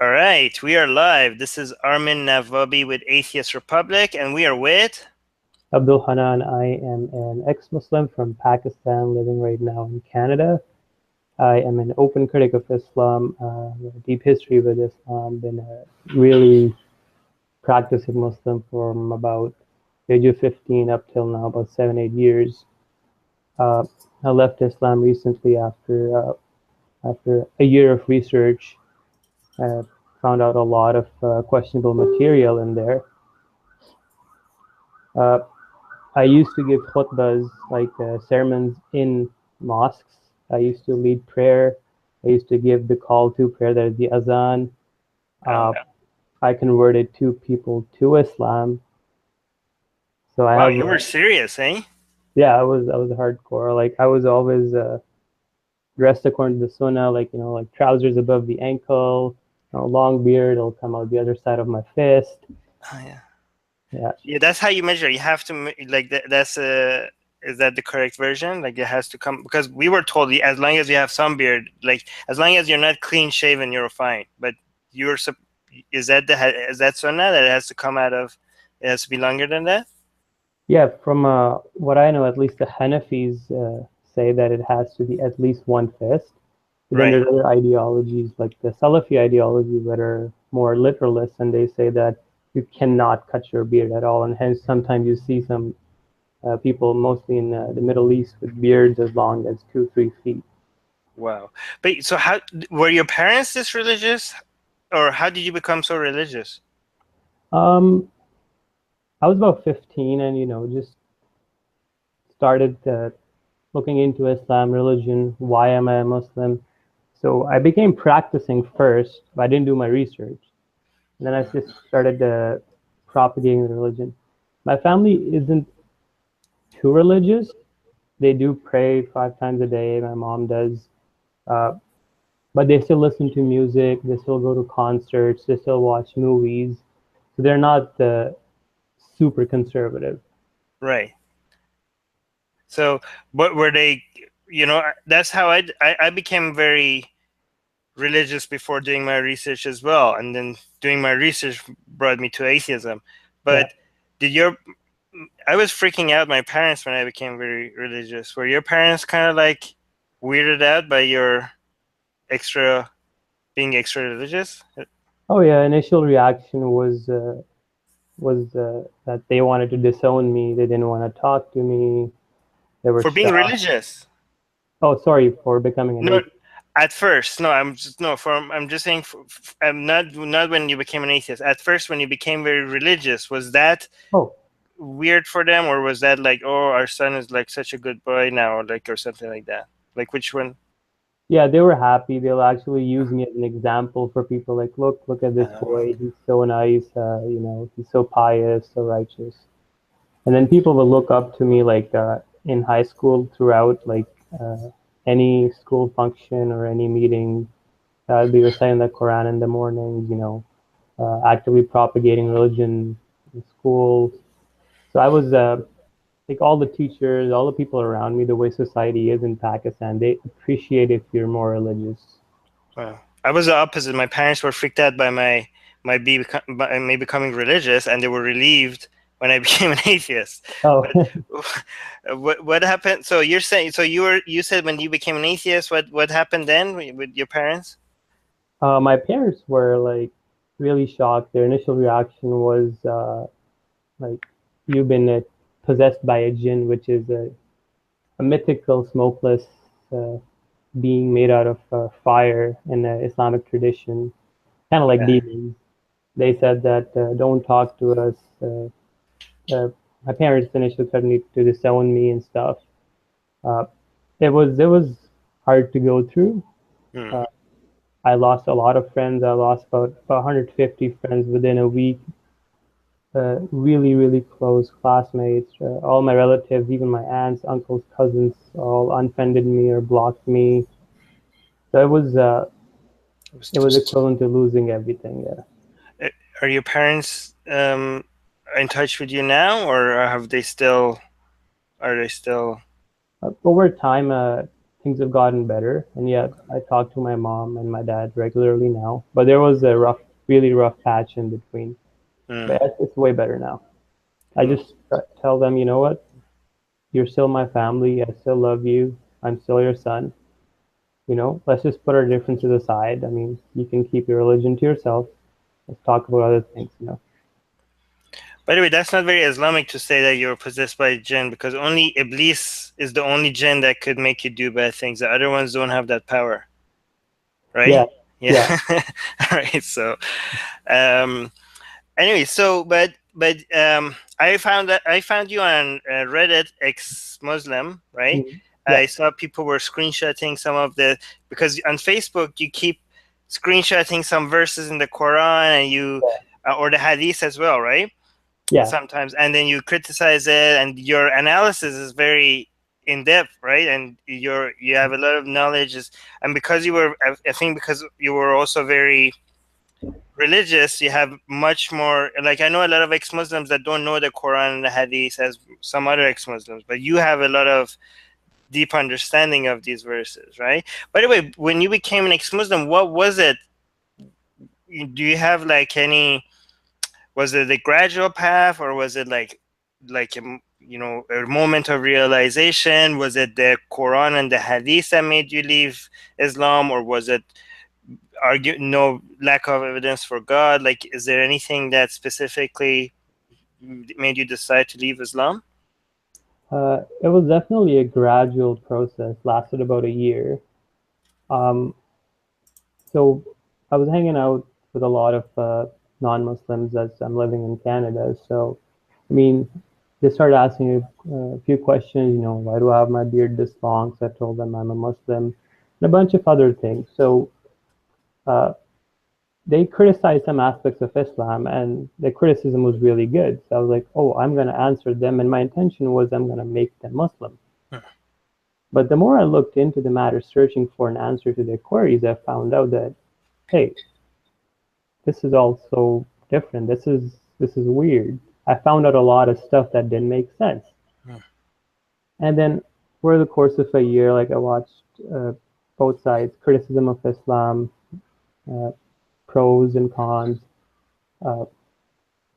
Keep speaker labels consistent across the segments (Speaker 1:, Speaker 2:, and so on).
Speaker 1: All right, we are live. This is Armin Navabi with Atheist Republic, and we are with.
Speaker 2: Abdul Hanan. I am an ex-Muslim from Pakistan living right now in Canada. I am an open critic of Islam, with a deep history with Islam, been a really practicing Muslim from about the age of 15 up till now, about 7, 8 years. Uh, I left Islam recently after a year of research. I found out a lot of questionable material in there. Uh, I used to give khutbas, like sermons in mosques. I used to lead prayer. I used to give the call to prayer, that is the azan.
Speaker 1: Oh,
Speaker 2: Uh, I converted two people to Islam. So I
Speaker 1: wow,
Speaker 2: have,
Speaker 1: you were serious, eh?
Speaker 2: yeah, I was hardcore. Like I was always dressed according to the sunnah, like like trousers above the ankle, long beard. It'll come out the other side of my fist.
Speaker 1: Oh, yeah.
Speaker 2: Yeah,
Speaker 1: Yeah, that's how you measure. You have to like that. That's is that the correct version? Like it has to come because we were told as long as you have some beard, like as long as you're not clean shaven, you're fine. But you're is that sunnah that it has to come out of? It has to be longer than that.
Speaker 2: yeah. From what I know, at least the Hanafis say that it has to be at least one fist. But then
Speaker 1: Right.
Speaker 2: there's other ideologies like the Salafi ideology that are more literalists, and they say that you cannot cut your beard at all, and hence sometimes you see some people, mostly in the Middle East, with beards as long as 2, 3 feet.
Speaker 1: Wow. But so how were your parents this religious, or how did you become so religious?
Speaker 2: Um, I was about 15, and just started looking into Islam, religion. Why am I a Muslim? So I became practicing first, but I didn't do my research. And then I just started propagating the religion. My family isn't too religious. They do pray 5 times a day. My mom does, uh, but they still listen to music. They still go to concerts. They still watch movies. So they're not super conservative.
Speaker 1: Right. So, what were they? That's how I became very religious before doing my research as well, and then doing my research brought me to atheism.
Speaker 2: Yeah.
Speaker 1: But did your I was freaking out my parents when I became very religious. Were your parents kind of like weirded out by your extra being extra religious
Speaker 2: Oh yeah. Initial reaction was that they wanted to disown me. They didn't want to talk to me. They were
Speaker 1: for being
Speaker 2: shocked.
Speaker 1: religious?
Speaker 2: Oh, sorry for becoming an
Speaker 1: No,
Speaker 2: atheist.
Speaker 1: at first, no. I'm just saying. I'm not when you became an atheist. At first, when you became very religious, was that
Speaker 2: Oh,
Speaker 1: weird for them, or was that like, oh, our son is like such a good boy now, like, or something like that? Like, which one?
Speaker 2: yeah, they were happy. They'll actually use me as an example for people. Like, look at this
Speaker 1: Uh,
Speaker 2: boy. He's so nice. He's so pious, so righteous. And then people will look up to me, like in high school, throughout, like any school function or any meeting. I'd be reciting the Quran in the mornings. Actively propagating religion in schools. So I was like all the teachers, all the people around me, the way society is in Pakistan, they appreciate if you're more religious.
Speaker 1: I was the opposite. My parents were freaked out by by me becoming religious, and they were relieved when I became an atheist.
Speaker 2: Oh,
Speaker 1: But what happened? So you're saying so you said when you became an atheist, what happened then with your parents?
Speaker 2: my parents were like really shocked. Their initial reaction was like, you've been possessed by a jinn, which is a mythical smokeless uh, being made out of fire in the Islamic tradition, kind of like
Speaker 1: Yeah.
Speaker 2: demons. They said that don't talk to us. Uh, my parents initially threatened to disown me and stuff. Uh, it was hard to go through.
Speaker 1: Hmm.
Speaker 2: Uh, I lost a lot of friends. I lost about 150 friends within a week. Really, really close classmates. All my relatives, even my aunts, uncles, cousins, all unfriended me or blocked me. So
Speaker 1: It was
Speaker 2: it was equivalent to losing everything. Yeah.
Speaker 1: Are your parents in touch with you now, or have they still? Are they still?
Speaker 2: Over time, things have gotten better, and yet I talk to my mom and my dad regularly now. But there was a really rough patch in between.
Speaker 1: Mm,
Speaker 2: But it's way better now. I
Speaker 1: mm.
Speaker 2: just tell them, you know what? You're still my family. I still love you. I'm still your son. Let's just put our differences aside. I mean, you can keep your religion to yourself. Let's talk about other things.
Speaker 1: By the way, that's not very Islamic to say that you're possessed by a jinn, because only Iblis is the only jinn that could make you do bad things. The other ones don't have that power, right?
Speaker 2: Yeah,
Speaker 1: Yeah.
Speaker 2: yeah.
Speaker 1: All right. So, um, anyway, I found you on Reddit ex-Muslim, right?
Speaker 2: Mhm.
Speaker 1: I
Speaker 2: Yeah,
Speaker 1: saw people were screenshotting some of the, because on Facebook you keep screenshotting some verses in the Quran, and you or the Hadith as well, right?
Speaker 2: yeah.
Speaker 1: Sometimes, and then you criticize it, and your analysis is very in depth, right? And you have a lot of knowledge, and because you were, I think because you were also very religious, you have much more, like, I know a lot of ex-Muslims that don't know the Quran and the Hadith as some other ex-Muslims, but you have a lot of deep understanding of these verses, right? By the way, when you became an ex-Muslim, what was it? Do you have like any, was it a gradual path, or was it like a moment of realization? Was it the Quran and the Hadith that made you leave Islam, or was it argue no lack of evidence for God? Like, is there anything that specifically made you decide to leave Islam?
Speaker 2: It was definitely a gradual process, lasted about a year. Um, so I was hanging out with a lot of non-Muslims as I'm living in Canada. So, I mean, they started asking a few questions, why do I have my beard this long? So I told them I'm a Muslim, and a bunch of other things. So uh, they criticized some aspects of Islam, and the criticism was really good. So I was like, oh, I'm going to answer them. And my intention was I'm going to make them Muslim. But the more I looked into the matter, searching for an answer to their queries, I found out that, hey, this is also different. This is weird. I found out a lot of stuff that didn't make sense. And then, over the course of a year, like I watched both sides, criticism of Islam, uh, pros and cons, uh,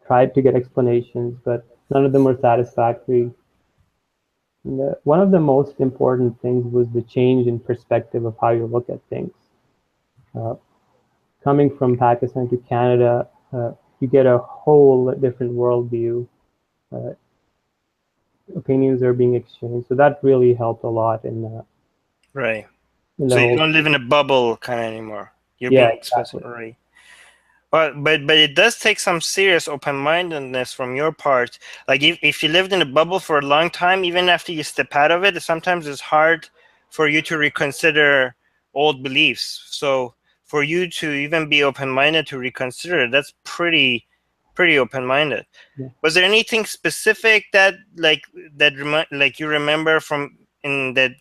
Speaker 2: tried to get explanations, but none of them were satisfactory. One of the most important things was the change in perspective of how you look at things. Uh, Coming from Pakistan to Canada, you get a whole different worldview. Uh, Opinions are being exchanged, so that really helped a lot
Speaker 1: Right.
Speaker 2: in the
Speaker 1: So you
Speaker 2: whole.
Speaker 1: don't live in a bubble kind of anymore. You're
Speaker 2: Yeah,
Speaker 1: being exposed
Speaker 2: exactly.
Speaker 1: already. But it does take some serious open-mindedness from your part. Like, if you lived in a bubble for a long time, even after you step out of it, sometimes it's hard for you to reconsider old beliefs. So for you to even be open-minded to reconsider, that's pretty open-minded.
Speaker 2: Yeah.
Speaker 1: Was there anything specific that like you remember from in that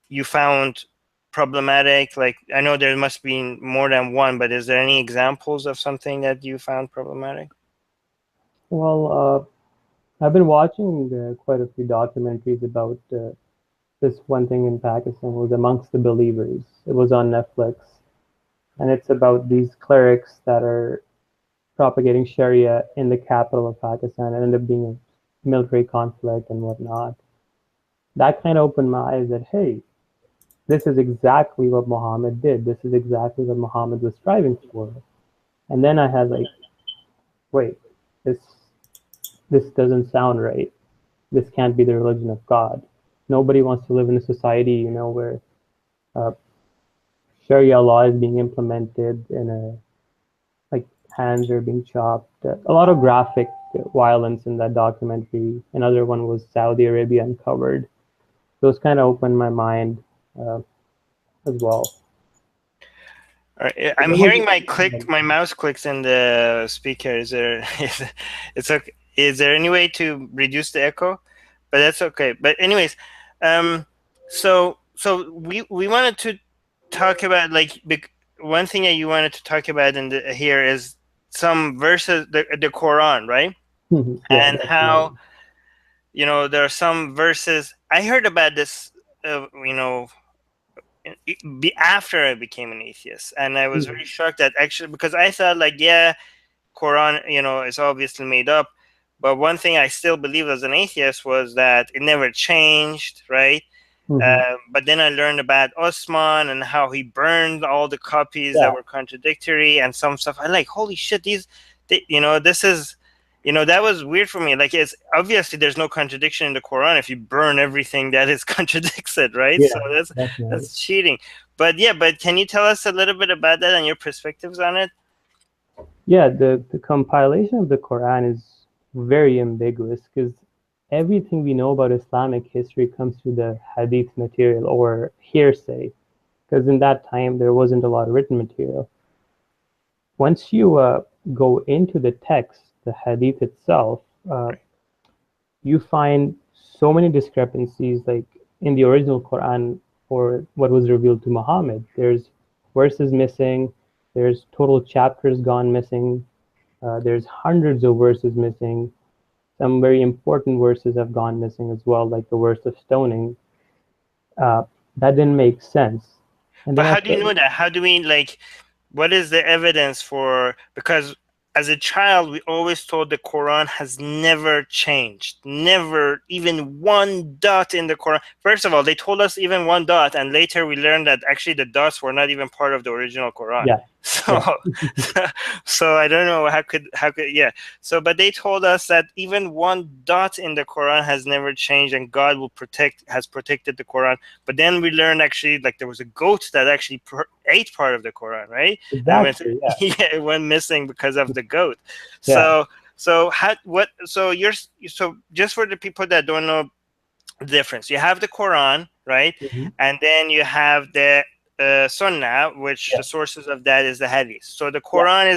Speaker 1: you found problematic? Like, I know there must be more than one, but is there any examples of something that you found problematic?
Speaker 2: Well, I've been watching quite a few documentaries about this one thing in Pakistan was Amongst the Believers. It was on Netflix, and it's about these clerics that are propagating Sharia in the capital of Pakistan and ended up being a military conflict and whatnot. That kind of opened my eyes that, hey, this is exactly what Muhammad did. This is exactly what Muhammad was striving for. And then I had like, wait, this this doesn't sound right. This can't be the religion of God. Nobody wants to live in a society, where uh, Sharia law is being implemented in a like hands are being chopped. A lot of graphic violence in that documentary. Another one was Saudi Arabia Uncovered. Those kind of opened my mind uh, as well.
Speaker 1: All right,
Speaker 2: But
Speaker 1: I'm
Speaker 2: there was,
Speaker 1: hearing my mouse clicks in the speaker. Is there, it's okay. Is there any way to reduce the echo? But that's okay. But anyways, um, so we wanted to talk about, like, one thing that you wanted to talk about here is some verses, the Quran, right?
Speaker 2: yeah,
Speaker 1: And
Speaker 2: definitely.
Speaker 1: how, there are some verses. I heard about this, after I became an atheist, and I was very
Speaker 2: Mhm.
Speaker 1: shocked that actually, because I thought like, yeah, Quran, is obviously made up, but one thing I still believed as an atheist was that it never changed, right?
Speaker 2: Mhm.
Speaker 1: But then I learned about Osman and how he burned all the copies that
Speaker 2: Yeah,
Speaker 1: were contradictory and some stuff. I like, holy shit, this is, that was weird for me. Like, it's obviously there's no contradiction in the Quran if you burn everything that is contradicts it, right? So
Speaker 2: yeah, definitely.
Speaker 1: that's cheating. But yeah, but can you tell us a little bit about that and your perspectives on it?
Speaker 2: Yeah, the compilation of the Quran is very ambiguous because everything we know about Islamic history comes through the hadith material or hearsay, because in that time there wasn't a lot of written material. Once you go into the text, the hadith itself, uh,
Speaker 1: Right.
Speaker 2: you find so many discrepancies, like in the original Quran or what was revealed to Muhammad. There's verses missing, there's total chapters gone missing, there's hundreds of verses missing. Some very important verses have gone missing as well, like the verse of stoning. Uh, that didn't make sense. And
Speaker 1: But
Speaker 2: then I
Speaker 1: how do you
Speaker 2: started,
Speaker 1: know that? How do we like? What is the evidence for? Because as a child, we always told the Quran has never changed, never even one dot in the Quran. First of all, they told us even one dot, and later we learned that actually the dots were not even part of the original Quran.
Speaker 2: yeah,
Speaker 1: So,
Speaker 2: yeah,
Speaker 1: so I don't know how could yeah. So, but they told us that even one dot in the Quran has never changed, and God has protected the Quran. But then we learned actually like there was a goat that actually ate part of the Quran, right? And went
Speaker 2: exactly, yeah,
Speaker 1: yeah, it went missing because of the goat.
Speaker 2: yeah.
Speaker 1: So so just for the people that don't know the difference, you have the Quran, right?
Speaker 2: Mhm.
Speaker 1: And then you have the Sunnah, which
Speaker 2: Yeah,
Speaker 1: the sources of that is the Hadith. So the
Speaker 2: yeah,
Speaker 1: Quran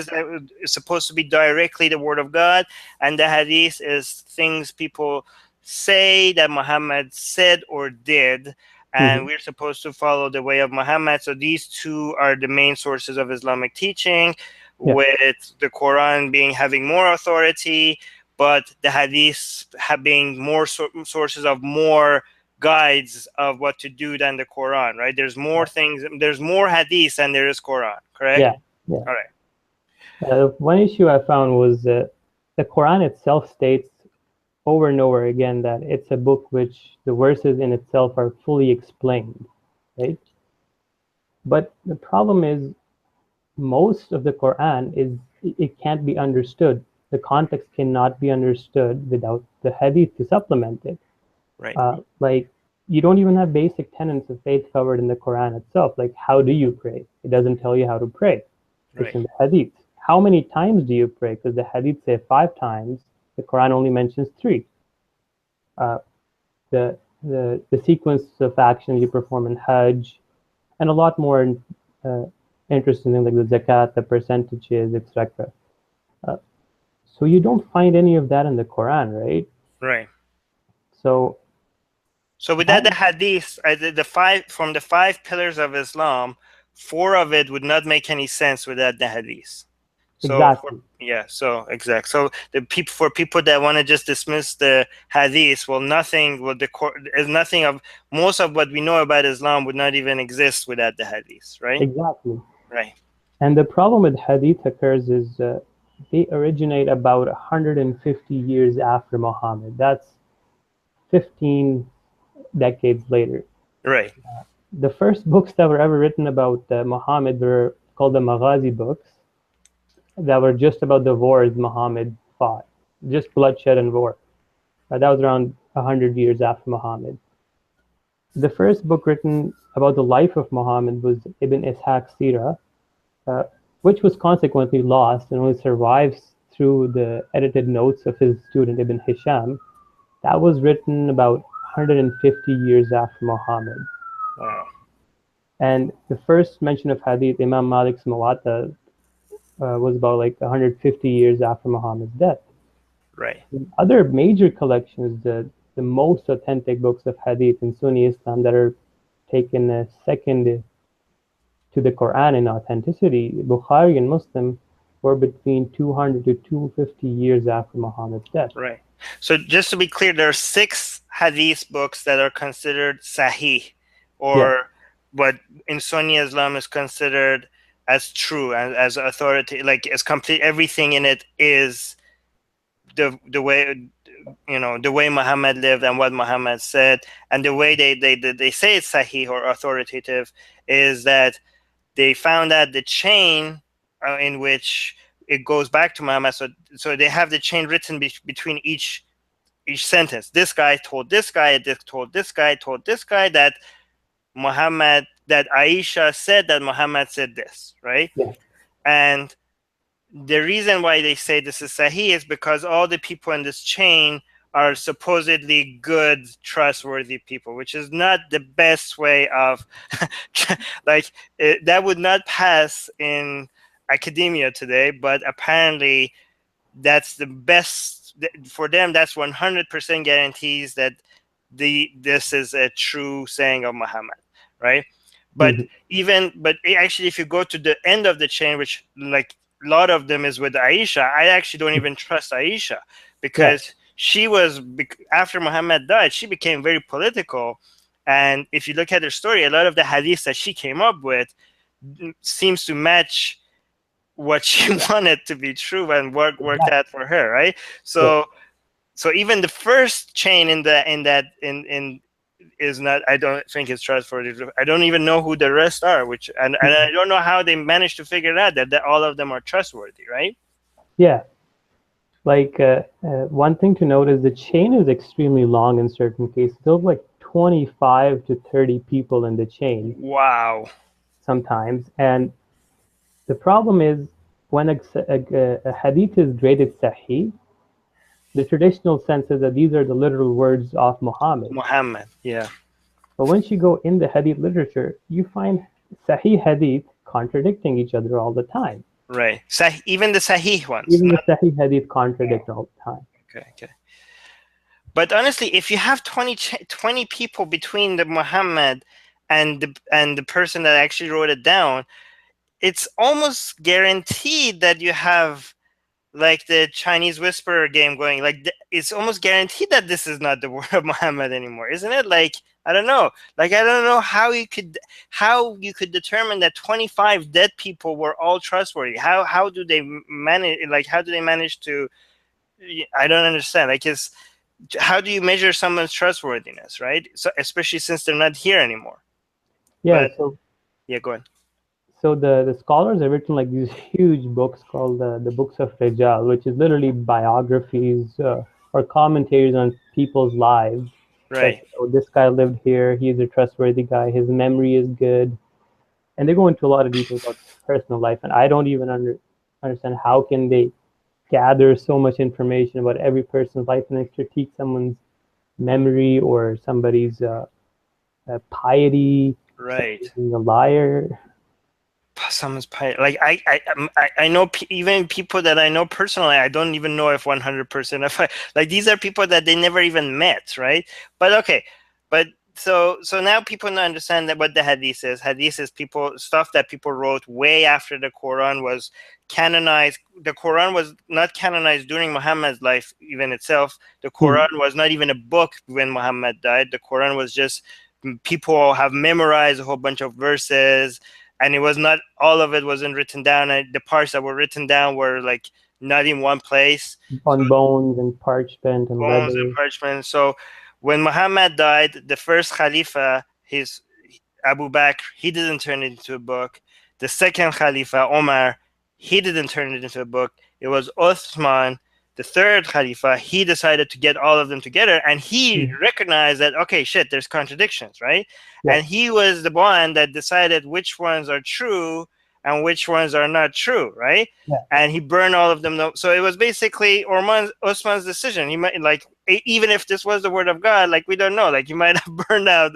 Speaker 1: is supposed to be directly the word of God, and the Hadith is things people say that Muhammad said or did, and
Speaker 2: mhm.
Speaker 1: we're supposed to follow the way of Muhammad. So these two are the main sources of Islamic teaching,
Speaker 2: Yeah,
Speaker 1: with the Quran being having more authority, but the Hadiths having more sources of more guides of what to do than the Quran, right? There's more things, there's more Hadiths than there is Quran, correct?
Speaker 2: yeah, yeah.
Speaker 1: All right.
Speaker 2: One issue I found was the Quran itself states over and over again that it's a book which the verses in itself are fully explained, right? But the problem is most of the Quran is it can't be understood. The context cannot be understood without the hadith to supplement it.
Speaker 1: Right.
Speaker 2: Like you don't even have basic tenets of faith covered in the Quran itself. Like how do you pray? It doesn't tell you how to pray. It's
Speaker 1: Right.
Speaker 2: in the hadith. How many times do you pray? Because the hadith say 5 times. The Quran only mentions three. Uh, the sequence of actions you perform in Hajj, and a lot more uh, interesting things like the zakat, the percentages, etc. Uh, so you don't find any of that in the Quran, right?
Speaker 1: Right.
Speaker 2: So
Speaker 1: So without
Speaker 2: that
Speaker 1: the Hadith, the five from the five pillars of Islam, four of it would not make any sense without the Hadith. So for
Speaker 2: exactly,
Speaker 1: yeah, so exact. So the people for people that want to just dismiss the hadith, well, nothing. Well, there's nothing of most of what we know about Islam would not even exist without the hadith, right?
Speaker 2: exactly.
Speaker 1: Right,
Speaker 2: And the problem with hadith occurs is they originate about 150 years after Muhammad. That's 15 decades later.
Speaker 1: right,
Speaker 2: The first books that were ever written about Muhammad were called the Maghazi books, that were just about the wars Muhammad fought, just bloodshed and war. That was around 100 years after Muhammad. The first book written about the life of Muhammad was Ibn Ishaq's Sirah, uh, which was consequently lost and only survives through the edited notes of his student Ibn Hisham. That was written about 150 years after Muhammad.
Speaker 1: wow,
Speaker 2: And the first mention of Hadith, Imam Malik's Muwatta, was about like 150 years after Muhammad's death.
Speaker 1: right,
Speaker 2: Other major collections, the most authentic books of Hadith in Sunni Islam that are taken second to the Quran in authenticity, Bukhari and Muslim, were between 200 to 250 years after Muhammad's death.
Speaker 1: right. So just to be clear, there are six hadith books that are considered sahih,
Speaker 2: Yeah,
Speaker 1: or what in Sunni Islam is considered as true and as authority, like as complete. Everything in it is the way, the way Muhammad lived and what Muhammad said, and the way they say it's sahih or authoritative is that they found that the chain in which it goes back to Muhammad. So they have the chain written between each sentence. This guy told this guy, this told this guy, told this guy that Aisha said that Muhammad said this, right?
Speaker 2: Yeah.
Speaker 1: And the reason why they say this is sahih is because all the people in this chain are supposedly good, trustworthy people, which is not the best way of like that would not pass in academia today, but apparently that's the best for them. That's 100% guarantees that this is a true saying of Muhammad, right? But
Speaker 2: Hmm.
Speaker 1: actually, if you go to the end of the chain, which like a lot of them is with Aisha, I actually don't even trust Aisha
Speaker 2: Yeah.
Speaker 1: because she was, after Muhammad died, she became very political. And if you look at her story, a lot of the hadiths that she came up with seems to match what she wanted to be true and worked
Speaker 2: Exactly.
Speaker 1: out for her, right?
Speaker 2: Yeah.
Speaker 1: So even the first chain in is not, I don't think it's trustworthy. I don't even know who the rest are, and I don't know how they managed to figure out that all of them are trustworthy, right?
Speaker 2: Yeah. Like one thing to note is the chain is extremely long in certain cases. There's like 25 to 30 people in the chain
Speaker 1: Wow.
Speaker 2: sometimes. And the problem is when a hadith is graded sahih, the traditional sense is that these are the literal words of Muhammad.
Speaker 1: Muhammad, yeah.
Speaker 2: But once you go in the hadith literature, you find sahih hadith contradicting each other all the time.
Speaker 1: Right. Even the Sahih ones.
Speaker 2: Even the
Speaker 1: Not
Speaker 2: sahih hadith contradict all the time.
Speaker 1: okay. Okay. But honestly, if you have 20 people between the Muhammad and the person that actually wrote it down, it's almost guaranteed that you have like the Chinese whisperer game going. Like it's almost guaranteed that this is not the word of Muhammad anymore, isn't it? Like I don't know. Like I don't know how you could determine that 25 dead people were all trustworthy. How do they manage? Like how do they manage to? I don't understand. Like is how do you measure someone's trustworthiness, right? So especially since they're not here anymore.
Speaker 2: Yeah,
Speaker 1: But
Speaker 2: so
Speaker 1: yeah, go on.
Speaker 2: the scholars have written like these huge books called the books of Rijal, which is literally biographies or commentaries on people's lives. That
Speaker 1: Right,
Speaker 2: oh, this guy lived here, he's a trustworthy guy, his memory is good, and they go into a lot of detail about personal life. And I don't even understand how can they gather so much information about every person's life and then critique someone's memory or somebody's piety,
Speaker 1: right.
Speaker 2: somebody being a liar.
Speaker 1: Someone's pirate. Like I know even people that I know personally. I don't even know if 100% if I like these are people that they never even met, right? But okay, but so now people now understand that what the hadith is. Hadith is people stuff that people wrote way after the Quran was canonized. The Quran was not canonized during Muhammad's life even itself. The
Speaker 2: Hmm.
Speaker 1: Quran was not even a book when Muhammad died. The Quran was just people have memorized a whole bunch of verses, and it was not all of it wasn't written down, and the parts that were written down were like not in one place. So
Speaker 2: On bones and parchment and
Speaker 1: bones and
Speaker 2: leather.
Speaker 1: parchment. So when Muhammad died, the first Khalifa, his Abu Bakr, he didn't turn it into a book. The second Khalifa, Omar, he didn't turn it into a book. It was Uthman, the third Khalifa. He decided to get all of them together, and he
Speaker 2: Hmm.
Speaker 1: recognized that, okay, shit, there's contradictions, right?
Speaker 2: Yeah,
Speaker 1: And he was the one that decided which ones are true and which ones are not true, right?
Speaker 2: yeah,
Speaker 1: And he burned all of them. So it was basically Osman's decision. He might like even if this was the word of God, like we don't know, like he might have burned out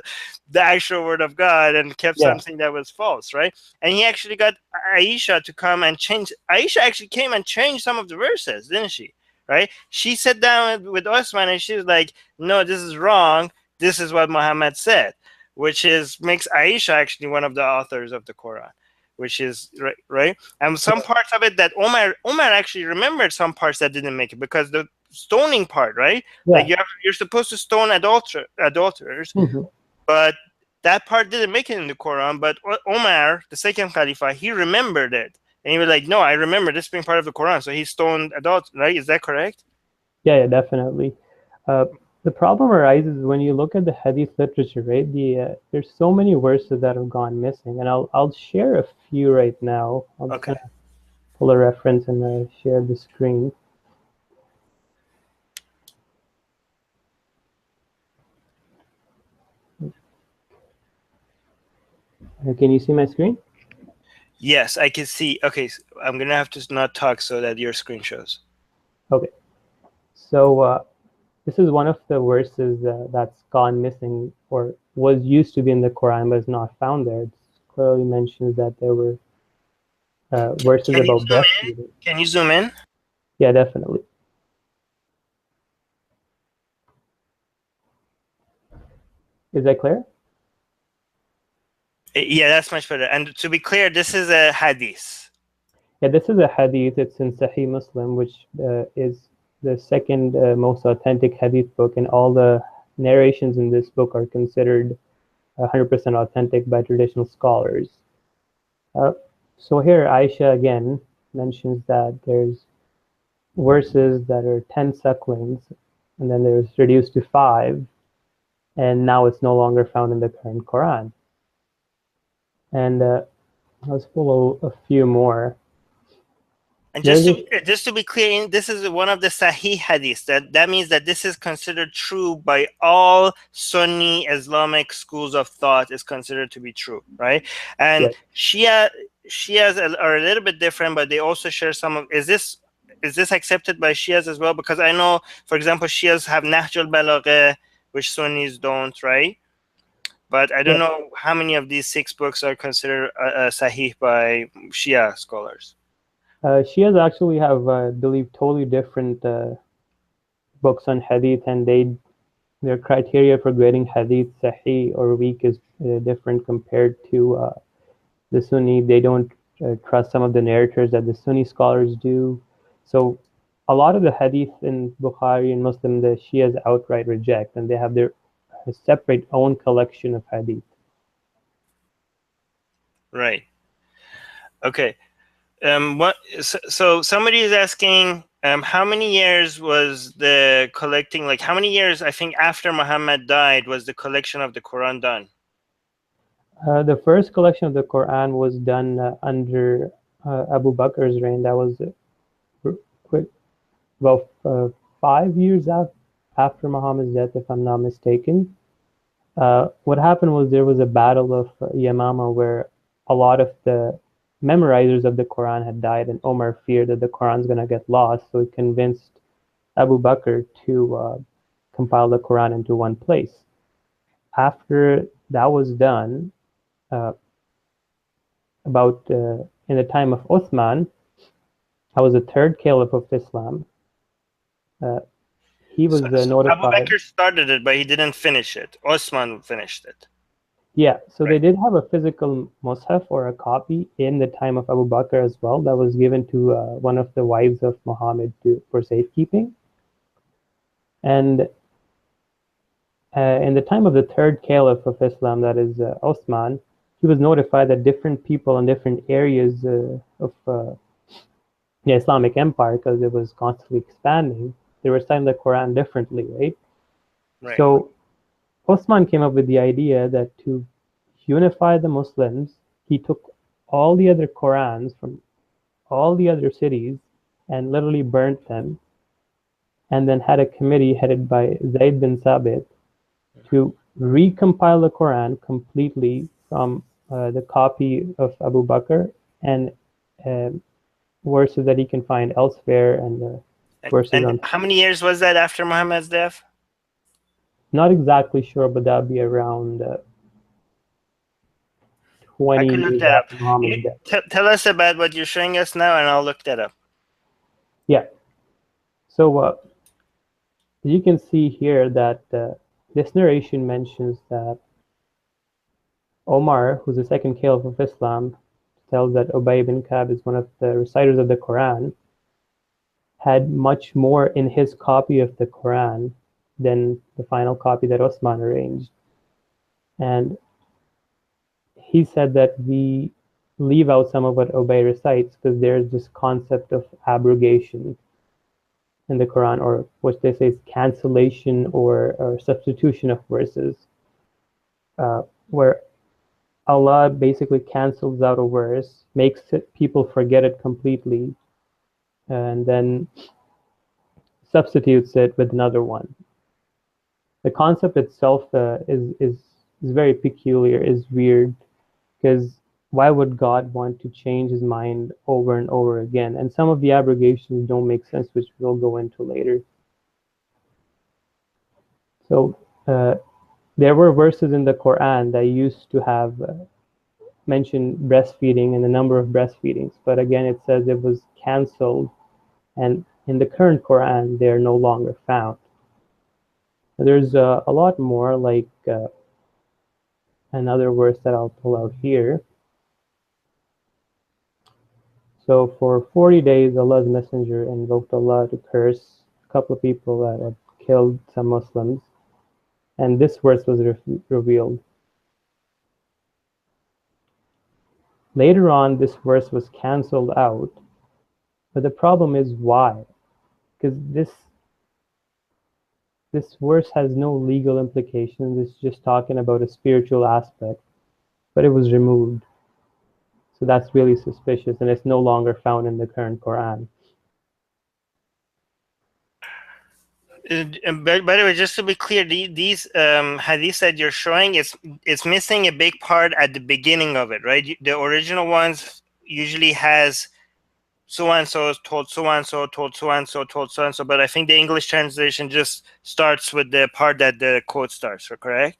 Speaker 1: the actual word of God and kept
Speaker 2: yeah,
Speaker 1: something that was false, right? And he actually got Aisha to come and change. Aisha actually came and changed some of the verses, didn't she? Right? She sat down with Osman and she was like, "No, this is wrong. This is what Muhammad said," which is makes Aisha actually one of the authors of the Quran, which is right, right. And some parts of it that Omar actually remembered some parts that didn't make it because the stoning part, right? Like
Speaker 2: yeah.
Speaker 1: you're supposed to stone adulterers,
Speaker 2: Hmm.
Speaker 1: but that part didn't make it in the Quran, but Omar, the second Khalifa, he remembered it. And he was like, no, I remember this being part of the Quran. So he stoned adults, right? Is that correct?
Speaker 2: Yeah, definitely. Uh, the problem arises when you look at the hadith literature, right? There's so many verses that have gone missing, and I'll share a few right now. I'm just
Speaker 1: Okay.
Speaker 2: gonna pull a reference and share the screen. Can you see my screen?
Speaker 1: Yes, I can see. Okay, I'm going to have to not talk so that your screen shows.
Speaker 2: Okay. So this is one of the verses that's gone missing or was used to be in the Quran but is not found there. It clearly mentions that there were verses
Speaker 1: Can you
Speaker 2: about
Speaker 1: zoom in?
Speaker 2: breastfeeding.
Speaker 1: Can you zoom in?
Speaker 2: Yeah, definitely. Is that clear?
Speaker 1: Yeah, that's much better. And to be clear, this is a hadith.
Speaker 2: Yeah, this is a hadith. It's in Sahih Muslim, which is the second most authentic hadith book, and all the narrations in this book are considered 100% authentic by traditional scholars. Uh, so here, Aisha again mentions that there's verses that are 10 sucklings, and then there's reduced to 5, and now it's no longer found in the current Quran. And let's pull a few more.
Speaker 1: And
Speaker 2: There's this,
Speaker 1: just to be clear, this is one of the Sahih hadiths. That means that this is considered true by all Sunni Islamic schools of thought. Is considered to be true, right? And
Speaker 2: yeah,
Speaker 1: Shias are a little bit different, but they also share some of. Is this accepted by Shias as well? Because I know, for example, Shias have Nahj al-Balagha, which Sunnis don't, right? But I
Speaker 2: yeah.
Speaker 1: don't know how many of these 6 books are considered Sahih by Shia scholars.
Speaker 2: Shias actually have, I believe, totally different books on hadith, and their criteria for grading hadith sahih or weak is different compared to the Sunni. They don't trust some of the narrators that the Sunni scholars do. So a lot of the hadith in Bukhari and Muslim, the Shias outright reject, and they have their separate own collection of hadith.
Speaker 1: Right. Okay. What? So somebody is asking, how many years was the collecting? Like, how many years? I think after Muhammad died was the collection of the Quran done.
Speaker 2: The first collection of the Quran was done under Abu Bakr's reign. That was quick, about 5 years after Muhammad's death, if I'm not mistaken. What happened was there was a battle of Yamama where a lot of the memorizers of the Quran had died, and Omar feared that the Quran's going to get lost, so he convinced Abu Bakr to compile the Quran into one place. After that was done, uh, about in the time of Uthman, I was the third caliph of Islam. Uh, he
Speaker 1: So,
Speaker 2: was
Speaker 1: so Abu
Speaker 2: notified.
Speaker 1: Bakr started it, but he didn't finish it. Osman finished it.
Speaker 2: Yeah, so they
Speaker 1: Right.
Speaker 2: did have a physical mushaf or a copy in the time of Abu Bakr as well that was given to one of the wives of Muhammad for safekeeping. And in the time of the third caliph of Islam, that is Osman, he was notified that different people in different areas of the Islamic Empire, because it was constantly expanding, they were reciting the Quran differently, right?
Speaker 1: Right.
Speaker 2: So Osman came up with the idea that to unify the Muslims, he took all the other Qurans from all the other cities and literally burnt them, and then had a committee headed by Zayd bin Sabit to recompile the Quran completely from the copy of Abu Bakr and uh, verses that he can find elsewhere and verses
Speaker 1: And
Speaker 2: on.
Speaker 1: how many years was that after Muhammad's death?
Speaker 2: Not exactly sure, but that'd be around
Speaker 1: I
Speaker 2: 20
Speaker 1: could look
Speaker 2: years
Speaker 1: that up.
Speaker 2: after Muhammad's death.
Speaker 1: Tell us about what you're showing us now, and I'll look that up.
Speaker 2: Yeah. So you can see here that this narration mentions that Omar, who's the second caliph of Islam, tells that Ubay ibn Ka'b is one of the reciters of the Quran, had much more in his copy of the Quran than the final copy that Osman arranged. And he said that we leave out some of what Ubay recites because there's this concept of abrogation in the Quran, or what they say is cancellation or substitution of verses, where Allah basically cancels out a verse, makes people forget it completely, and then substitutes it with another one. The concept itself is very peculiar, is weird, because why would God want to change his mind over and over again? And some of the abrogations don't make sense, which we'll go into later. So there were verses in the Quran that used to have mentioned breastfeeding and the number of breastfeedings, but again, it says it was canceled, and in the current Quran, they are no longer found. There's a lot more, like another verse that I'll pull out here. So for 40 days, Allah's messenger invoked Allah to curse a couple of people that had killed some Muslims, and this verse was revealed. Later on, this verse was cancelled out, but the problem is why? Because this verse has no legal implications. It's just talking about a spiritual aspect, but it was removed. So that's really suspicious, and it's no longer found in the current Quran.
Speaker 1: By the way, just to be clear, these hadiths that you're showing, it's missing a big part at the beginning of it, right? The original ones usually has so and so told so and so told so and so told so and so, but I think the English translation just starts with the part that the quote starts. Correct?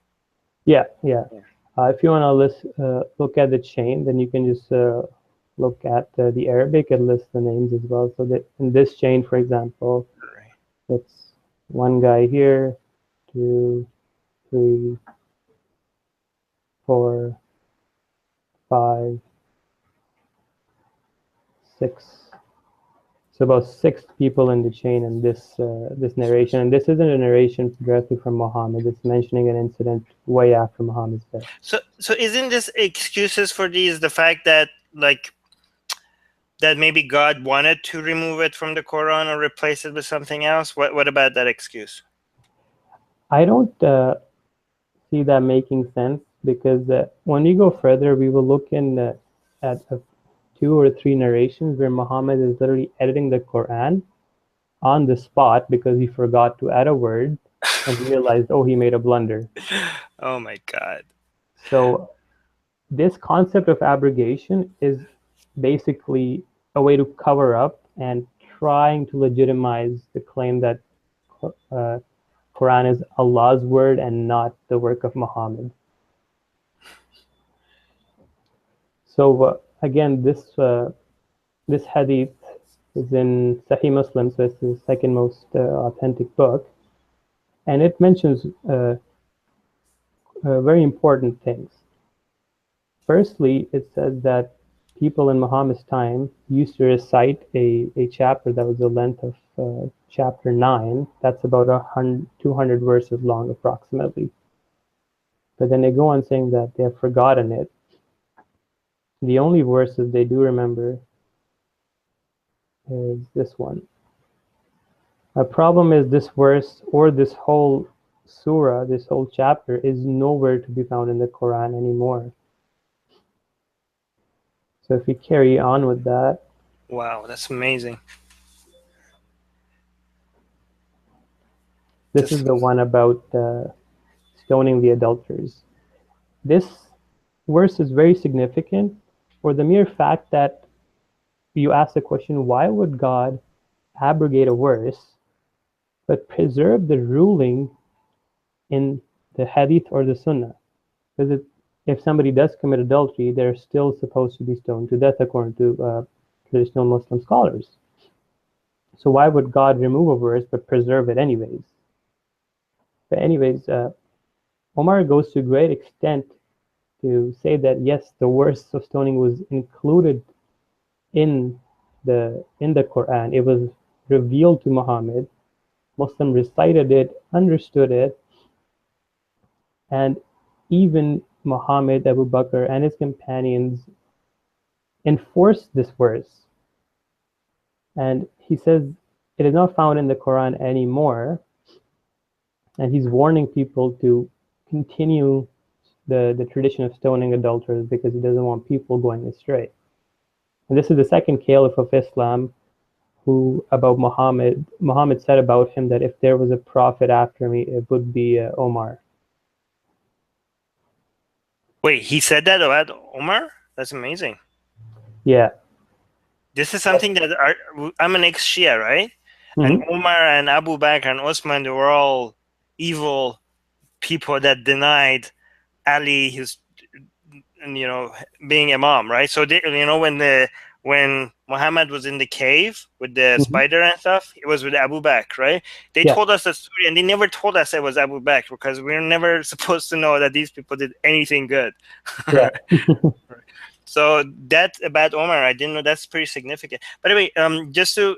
Speaker 2: Yeah. If you want to look at the chain, then you can just look at the Arabic and list the names as well. So that in this chain, for example, it's one guy here, 2, 3, 4, 5, 6. So about 6 people in the chain in this narration, and this isn't a narration directly from Muhammad. It's mentioning an incident way after Muhammad's death.
Speaker 1: So isn't this excuses for these the fact that that maybe God wanted to remove it from the Quran or replace it with something else? What about that excuse?
Speaker 2: I don't see that making sense, because when we go further, we will look in at 2 or 3 narrations where Muhammad is literally editing the Quran on the spot because he forgot to add a word and realized, oh, he made a blunder.
Speaker 1: Oh my God.
Speaker 2: So this concept of abrogation is basically a way to cover up and trying to legitimize the claim that Quran is Allah's word and not the work of Muhammad. So again, this hadith is in Sahih Muslim, so it's the second most authentic book, and it mentions very important things. Firstly, it says that people in Muhammad's time used to recite a chapter that was the length of chapter 9. That's about 200 verses long, approximately. But then they go on saying that they have forgotten it. The only verses they do remember is this one. A problem is this verse, or this whole surah, this whole chapter, is nowhere to be found in the Quran anymore. So if we carry on with that.
Speaker 1: Wow, that's amazing.
Speaker 2: This is the one about stoning the adulterers. This verse is very significant for the mere fact that you ask the question, why would God abrogate a verse but preserve the ruling in the hadith or the sunnah? Because if somebody does commit adultery, they're still supposed to be stoned to death according to traditional Muslim scholars. So why would God remove a verse but preserve it anyways? But anyways, Omar goes to a great extent to say that yes, the verse of stoning was included in the Quran. It was revealed to Muhammad. Muslim recited it, understood it, and even Muhammad, Abu Bakr, and his companions enforced this verse. And he says it is not found in the Quran anymore. And he's warning people to continue the tradition of stoning adulterers because he doesn't want people going astray. And this is the second caliph of Islam who, about Muhammad said about him that if there was a prophet after me, it would be Omar.
Speaker 1: Wait, he said that about Omar? That's amazing.
Speaker 2: Yeah.
Speaker 1: This is something that I'm an ex-Shia, right? And
Speaker 2: Mm-hmm.
Speaker 1: Omar and Abu Bakr and Osman, they were all evil people that denied Ali his, being Imam, right? So when Muhammad was in the cave with the
Speaker 2: Mm-hmm.
Speaker 1: spider and stuff, it was with Abu Bakr, right? They
Speaker 2: Yeah.
Speaker 1: told us the story, and they never told us it was Abu Bakr because we were never supposed to know that these people did anything good.
Speaker 2: Yeah.
Speaker 1: So that about Omar, I didn't know. That's pretty significant. But anyway, just to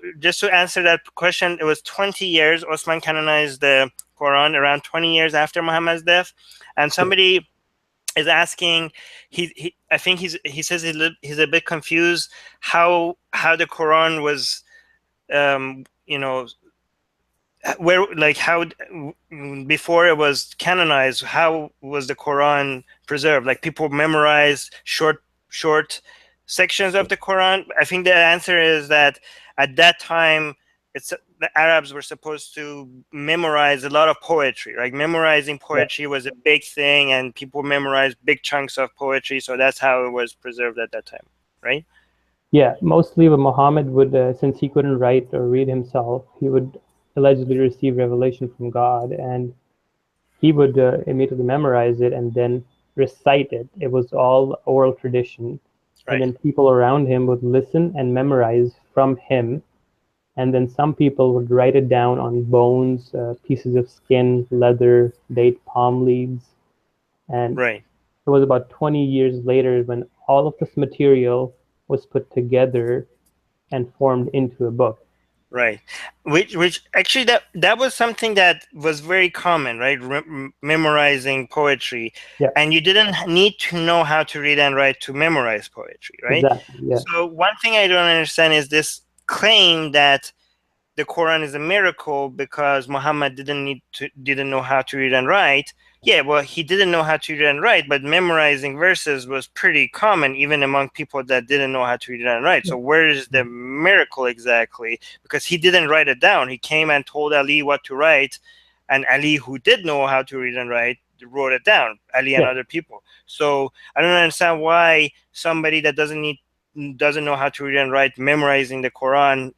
Speaker 1: answer that question, it was 20 years. Osman canonized the Quran around 20 years after Muhammad's death, and somebody is asking. I think he says he's a bit confused how the Quran was, you know, where like how before it was canonized, how was the Quran preserved? Like people memorized short sections of the Quran. I think the answer is that at that time it's the Arabs were supposed to memorize a lot of poetry. Like memorizing
Speaker 2: Yeah.
Speaker 1: poetry was a big thing, and people memorized big chunks of poetry, so that's how it was preserved at that time, right?
Speaker 2: Yeah, mostly when Muhammad would, since he couldn't write or read himself, he would allegedly receive revelation from God, and he would immediately memorize it and then recite it. It was all oral tradition, and
Speaker 1: Right,
Speaker 2: then people around him would listen and memorize from him, and then some people would write it down on bones, pieces of skin, leather, date palm leaves, and
Speaker 1: right.
Speaker 2: it was about 20 years later when all of this material was put together and formed into a book.
Speaker 1: Right, which actually that was something that was very common, right? Memorizing poetry,
Speaker 2: Yeah,
Speaker 1: and you didn't need to know how to read and write to memorize poetry, right?
Speaker 2: exactly. Yeah,
Speaker 1: So one thing I don't understand is this claim that the Quran is a miracle because Muhammad didn't know how to read and write. Yeah, well, he didn't know how to read and write, but memorizing verses was pretty common even among people that didn't know how to read and write. So where is the miracle exactly? Because he didn't write it down. He came and told Ali what to write, and Ali, who did know how to read and write, wrote it down. Ali and
Speaker 2: yeah,
Speaker 1: other people. So I don't understand why somebody that doesn't know how to read and write memorizing the Quran,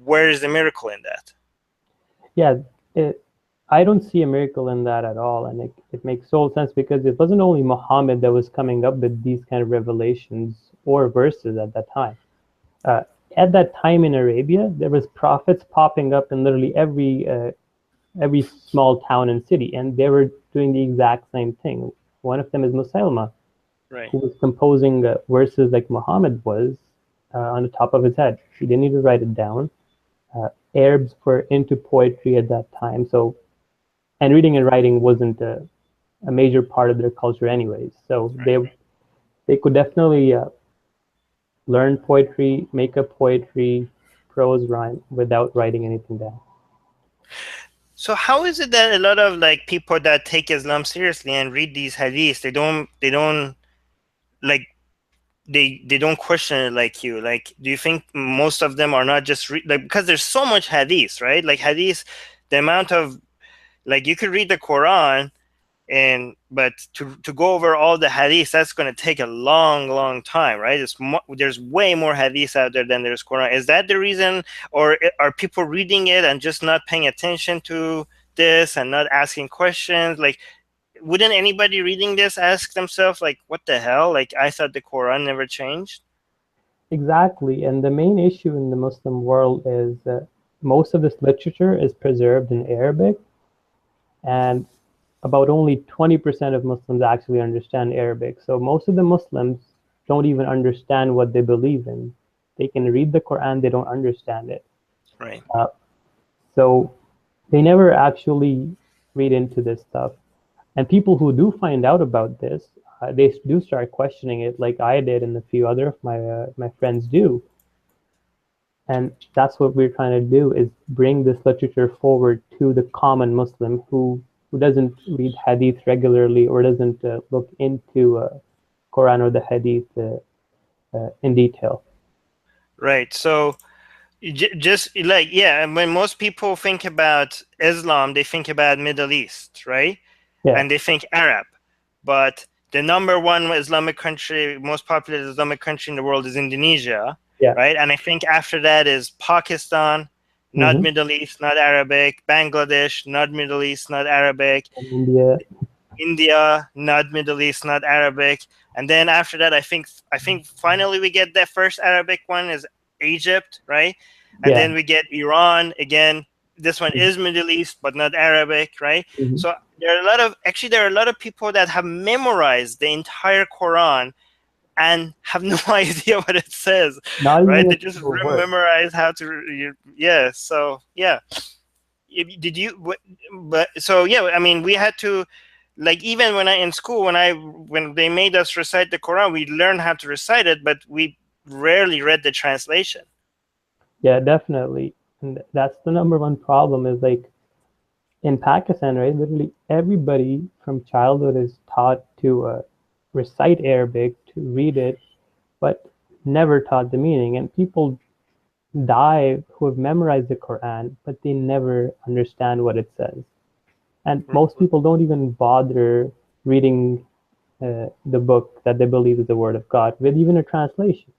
Speaker 1: where is the miracle in that?
Speaker 2: yeah. It, I don't see a miracle in that at all, and it makes total sense because it wasn't only Muhammad that was coming up with these kind of revelations or verses at that time. Uh, at that time in Arabia, there was prophets popping up in literally every small town and city, and they were doing the exact same thing. One of them is Musaylama,
Speaker 1: Right,
Speaker 2: who was composing verses like Muhammad was on the top of his head. He didn't need to write it down. Arabs were into poetry at that time, so and reading and writing wasn't a major part of their culture anyways. So
Speaker 1: right.
Speaker 2: they could definitely learn poetry, make up poetry, prose, rhyme without writing anything down.
Speaker 1: So how is it that a lot of like people that take Islam seriously and read these hadiths, they don't like they don't question it like you? Like, do you think most of them are not just like because there's so much hadith, right? Like hadith, the amount of like you could read the Quran and but to go over all the hadiths, that's going to take a long time, right? There's way more hadiths out there than there's Quran. Is that the reason, or are people reading it and just not paying attention to this and not asking questions? Like, wouldn't anybody reading this ask themselves like, what the hell, like I thought the Quran never changed?
Speaker 2: Exactly, and the main issue in the Muslim world is that most of this literature is preserved in Arabic, and about only 20% of Muslims actually understand Arabic. So most of the Muslims don't even understand what they believe in. They can read the Quran, they don't understand it.
Speaker 1: Right,
Speaker 2: Uh, so they never actually read into this stuff. And people who do find out about this they do start questioning it, like I did, and a few other of my friends do. And that's what we're trying to do, is bring this literature forward to the common Muslim who doesn't read Hadith regularly or doesn't look into Quran or the Hadith in detail.
Speaker 1: Right. So just like, yeah, and when most people think about Islam, they think about Middle East, right?
Speaker 2: Yeah,
Speaker 1: And they think Arab. But the number one Islamic country, most popular Islamic country in the world is Indonesia,
Speaker 2: yeah,
Speaker 1: right? And I think after that is Pakistan, not
Speaker 2: hmm
Speaker 1: Middle East, not Arabic, Bangladesh, not Middle East, not Arabic,
Speaker 2: and India,
Speaker 1: India, not Middle East, not Arabic. And then after that, I think finally we get that first Arabic one is Egypt, right? And
Speaker 2: yeah,
Speaker 1: then we get Iran again. This one is Middle East, but not Arabic, right?
Speaker 2: hmm
Speaker 1: So there are a lot of people that have memorized the entire Quran and have no idea what it says,
Speaker 2: not
Speaker 1: right?
Speaker 2: even a
Speaker 1: They just
Speaker 2: single word.
Speaker 1: memorize how to, yeah. So yeah, did you? But so yeah, I mean, we had to, like, even when I in school, when they made us recite the Quran, we learned how to recite it, but we rarely read the translation.
Speaker 2: Yeah, definitely. And that's the number one problem is like in Pakistan, right? Literally everybody from childhood is taught to recite Arabic, to read it, but never taught the meaning. And people die who have memorized the Quran, but they never understand what it says. And most people don't even bother reading the book that they believe is the word of God with even a translation.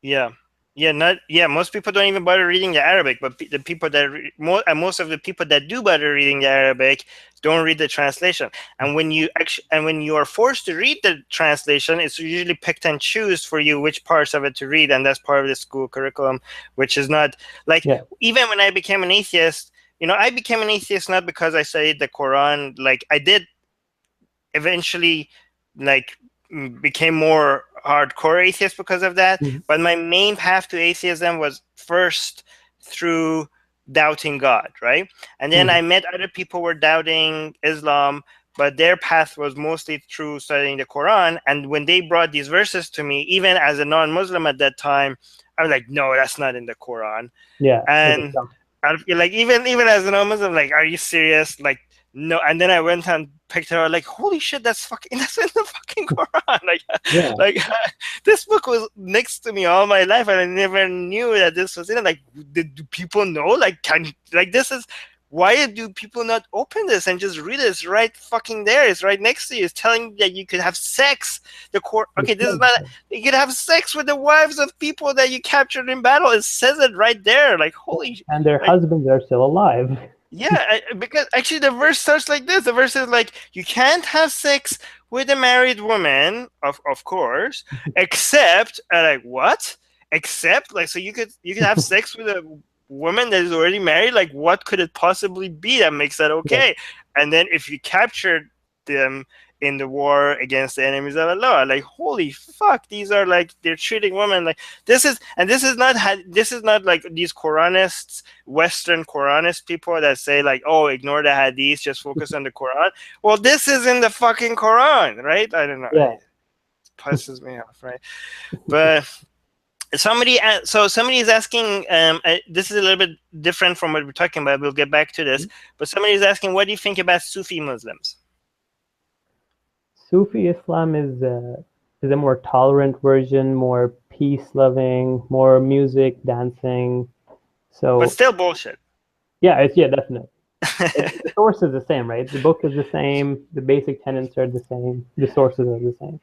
Speaker 1: Yeah. Yeah, not yeah. Most people don't even bother reading the Arabic, but the people that most of the people that do bother reading the Arabic don't read the translation. And when you are forced to read the translation, it's usually picked and choose for you which parts of it to read, and that's part of the school curriculum, which is not like,
Speaker 2: Yeah.
Speaker 1: even when I became an atheist. I became an atheist not because I studied the Quran. Like, I did eventually, like, became more hardcore atheist because of that.
Speaker 2: Mhm.
Speaker 1: But my main path to atheism was first through doubting God, right? And then
Speaker 2: Mhm.
Speaker 1: I met other people who were doubting Islam, but their path was mostly through studying the Quran. And when they brought these verses to me, even as a non-Muslim at that time, I was like, no, that's not in the Quran.
Speaker 2: Yeah. Like a
Speaker 1: And
Speaker 2: jump.
Speaker 1: I feel like, even as an non-Muslim, like, are you serious? Like, no. And then I went and picked it up, like, holy shit, that's in the fucking Quran. Like,
Speaker 2: Yeah.
Speaker 1: like this book was next to me all my life, and I never knew that this was in it. Like, do people know? Like, this is, why do people not open this and just read it? It's right fucking there. It's right next to you. It's telling you that you could have sex. Okay, this is not. You could have sex with the wives of people that you captured in battle. It says it right there. Like, holy,
Speaker 2: And their
Speaker 1: like,
Speaker 2: husbands are still alive.
Speaker 1: yeah, because actually the verse starts like this. The verse is like, you can't have sex with a married woman, of course, except, like, what? Except, like, so you could have sex with a woman that is already married. Like, what could it possibly be that makes that
Speaker 2: Yeah.
Speaker 1: okay? And then if you captured them in the war against the enemies of Allah, like, holy fuck, these are, like, they're treating women like this is not like these Quranists, Western Quranist people that say, like, oh, ignore the hadith, just focus on the Quran. Well, this is in the fucking Quran, right? I don't know.
Speaker 2: Yeah.
Speaker 1: It pisses me off, right? But somebody is asking. This is a little bit different from what we're talking about. We'll get back to this. But somebody is asking, what do you think about Sufi Muslims?
Speaker 2: Sufi Islam is a more tolerant version, more peace loving, more music, dancing.
Speaker 1: But
Speaker 2: So
Speaker 1: still bullshit.
Speaker 2: yeah, definitely. The source is the same, right? The book is the same, the basic tenets are the same, the sources are the same.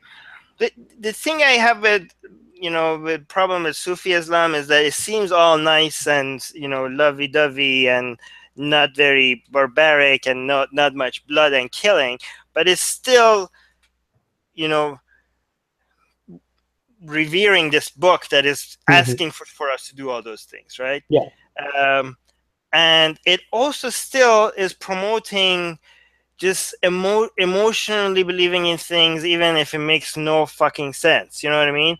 Speaker 1: The thing I have with problem with Sufi Islam is that it seems all nice and, lovey dovey and not very barbaric and not much blood and killing, but it's still, you know revering this book that is
Speaker 2: Hmm.
Speaker 1: asking for us to do all those things, right?
Speaker 2: Yeah.
Speaker 1: um, and it also still is promoting just emotionally believing in things, even if it makes no fucking sense. You know what I mean?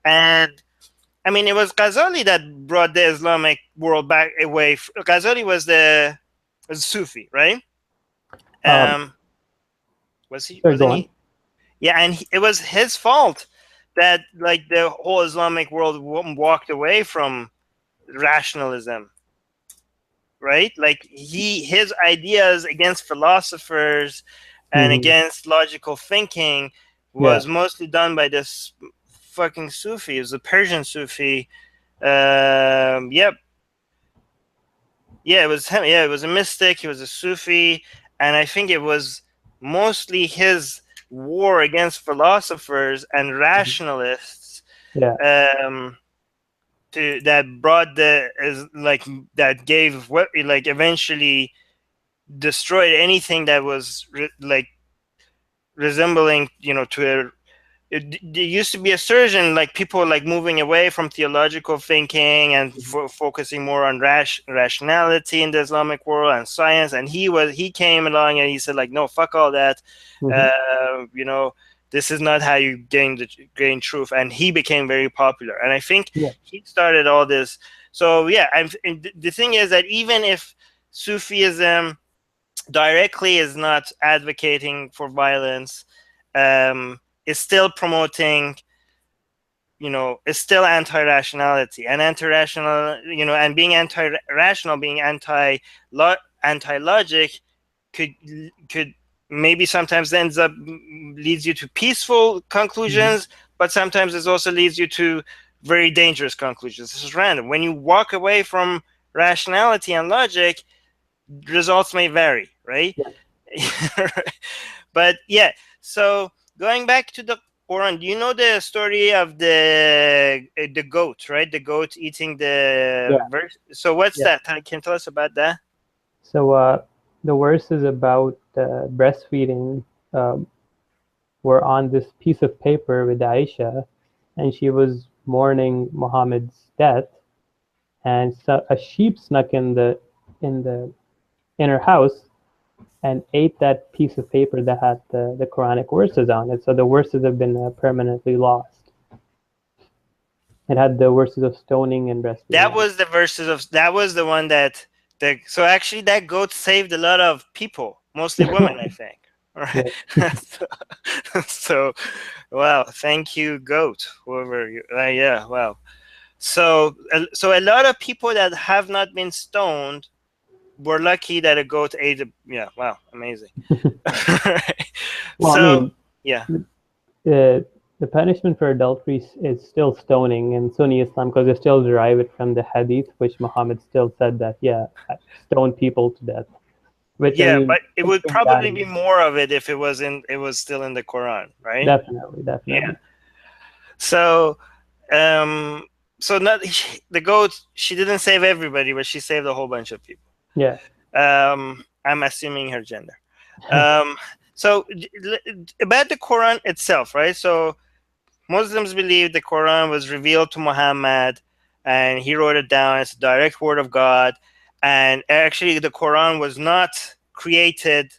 Speaker 1: And I mean, it was Ghazali that brought the Islamic world back away. Ghazali was Sufi, right?
Speaker 2: Um,
Speaker 1: Um, was he?
Speaker 2: sorry, go
Speaker 1: Wasn't
Speaker 2: on.
Speaker 1: he? Yeah, and it was his fault that like the whole Islamic world walked away from rationalism, right? Like his ideas against philosophers and
Speaker 2: Hmm.
Speaker 1: against logical thinking
Speaker 2: Yeah.
Speaker 1: was mostly done by this fucking Sufi. It was a Persian Sufi. Yep, yeah, it was him. Yeah, it was a mystic. He was a Sufi, and I think it was mostly his war against philosophers and
Speaker 2: Mhm.
Speaker 1: rationalists
Speaker 2: Yeah.
Speaker 1: um, to that brought the is like that gave what like eventually destroyed anything that was like resembling to a there used to be a surgeon like people like moving away from theological thinking and focusing more on rationality in the Islamic world and science, and he came along and he said like no, fuck all that,
Speaker 2: Hmm.
Speaker 1: uh, you know this is not how you gain truth, and he became very popular, and I think
Speaker 2: Yeah.
Speaker 1: he started all this. So yeah, and the thing is that even if Sufism directly is not advocating for violence, is still promoting, is still anti-rationality and anti-rational, and being anti-rational, being anti-logic could could maybe sometimes ends up leads you to peaceful
Speaker 2: Hmm.
Speaker 1: conclusions, but sometimes it also leads you to very dangerous conclusions. This is random. When you walk away from rationality and logic, results may vary, right?
Speaker 2: Yeah.
Speaker 1: But yeah, so going back to the Quran, do you know the story of the goat, right? The goat eating
Speaker 2: Yeah.
Speaker 1: the verse. So what's
Speaker 2: Yeah.
Speaker 1: that? Can you tell us about that?
Speaker 2: So the verse is about breastfeeding. Um, were on this piece of paper with Aisha, and she was mourning Muhammad's death, and so a sheep snuck in the in her house and ate that piece of paper that had the Quranic verses on it. So the verses have been permanently lost. It had the verses of stoning and breastfeeding
Speaker 1: That
Speaker 2: on it.
Speaker 1: was the verses of that was the one that the so actually that goat saved a lot of people, mostly women, I think. All
Speaker 2: Yeah.
Speaker 1: right. so, so, wow, thank you, goat. Whoever you, yeah, wow. So a lot of people that have not been stoned were lucky that a goat ate. Yeah, wow, amazing.
Speaker 2: Well, I
Speaker 1: So
Speaker 2: mean,
Speaker 1: yeah,
Speaker 2: the the punishment for adultery is still stoning in Sunni Islam because they still derive it from the Hadith, which Muhammad still said that yeah, stone people to death. Which I
Speaker 1: yeah,
Speaker 2: mean,
Speaker 1: but it
Speaker 2: it's
Speaker 1: would
Speaker 2: been
Speaker 1: probably be
Speaker 2: done.
Speaker 1: more of it if it was still in the Quran, right?
Speaker 2: Definitely,
Speaker 1: Yeah.
Speaker 2: definitely.
Speaker 1: So um, so not the goat. She didn't save everybody, but she saved a whole bunch of people.
Speaker 2: Yeah.
Speaker 1: I'm assuming her gender. Um, so about the Quran itself, right? So Muslims believe the Quran was revealed to Muhammad and he wrote it down. It's a direct word of God. And actually, the Quran was not created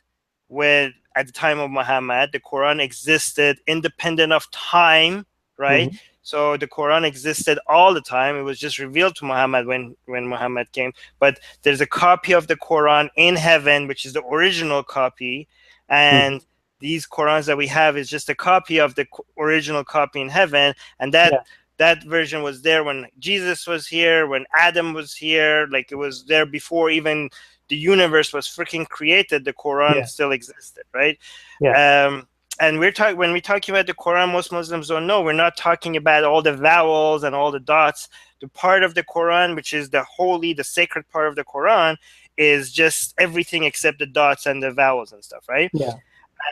Speaker 1: at the time of Muhammad. The Quran existed independent of time, right?
Speaker 2: Hmm.
Speaker 1: So the Quran existed all the time. It was just revealed to Muhammad when Muhammad came. But there's a copy of the Quran in heaven, which is the original copy.
Speaker 2: Hmm.
Speaker 1: And these Qurans that we have is just a copy of the original copy in heaven, and that
Speaker 2: Yeah.
Speaker 1: that version was there when Jesus was here, when Adam was here, like it was there before even the universe was freaking created. The Quran
Speaker 2: Yeah.
Speaker 1: still existed, right?
Speaker 2: Yeah.
Speaker 1: um, and we're talking when we're talking about the Quran, most Muslims don't know we're not talking about all the vowels and all the dots. The part of the Quran which is the holy, the sacred part of the Quran is just everything except the dots and the vowels and stuff, right?
Speaker 2: Yeah.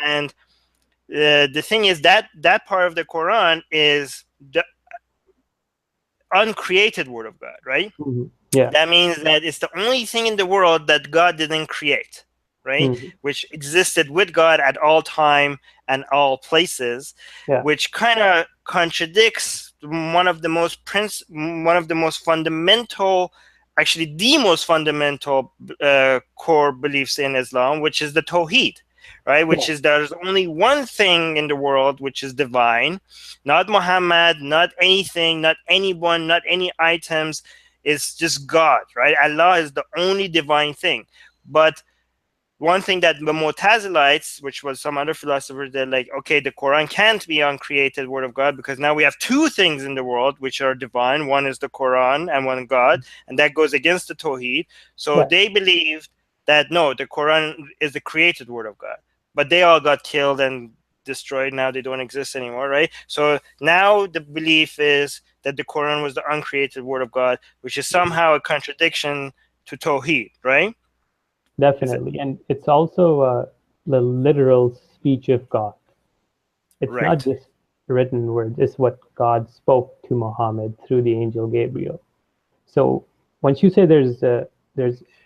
Speaker 1: And the thing is that that part of the Quran is the uncreated word of God, right?
Speaker 2: Hmm. Yeah.
Speaker 1: That means that it's the only thing in the world that God didn't create, right?
Speaker 2: Hmm.
Speaker 1: Which existed with God at all time and all places,
Speaker 2: Yeah.
Speaker 1: which kind of contradicts one of the most fundamental, actually the most fundamental core beliefs in Islam, which is the Tawheed, right?
Speaker 2: Yeah.
Speaker 1: Which is there's only one thing in the world which is divine, not Muhammad, not anything, not anyone, not any items. It's just God, right? Allah is the only divine thing. But one thing that the Mu'tazilites, which was some other philosophers, they're like, okay, the Quran can't be uncreated word of God because now we have two things in the world which are divine. One is the Quran and one God, and that goes against the Tawheed. So
Speaker 2: Yeah,
Speaker 1: they believed that no, the Quran is the created word of God, but they all got killed and destroyed. Now they don't exist anymore, right? So now the belief is that the Quran was the uncreated word of God, which is somehow a contradiction to Tawheed, right? Is it
Speaker 2: definitely. And it's also the literal speech of God. It's not
Speaker 1: right?
Speaker 2: just written words, it's what God spoke to Muhammad through the angel Gabriel. So once you say there's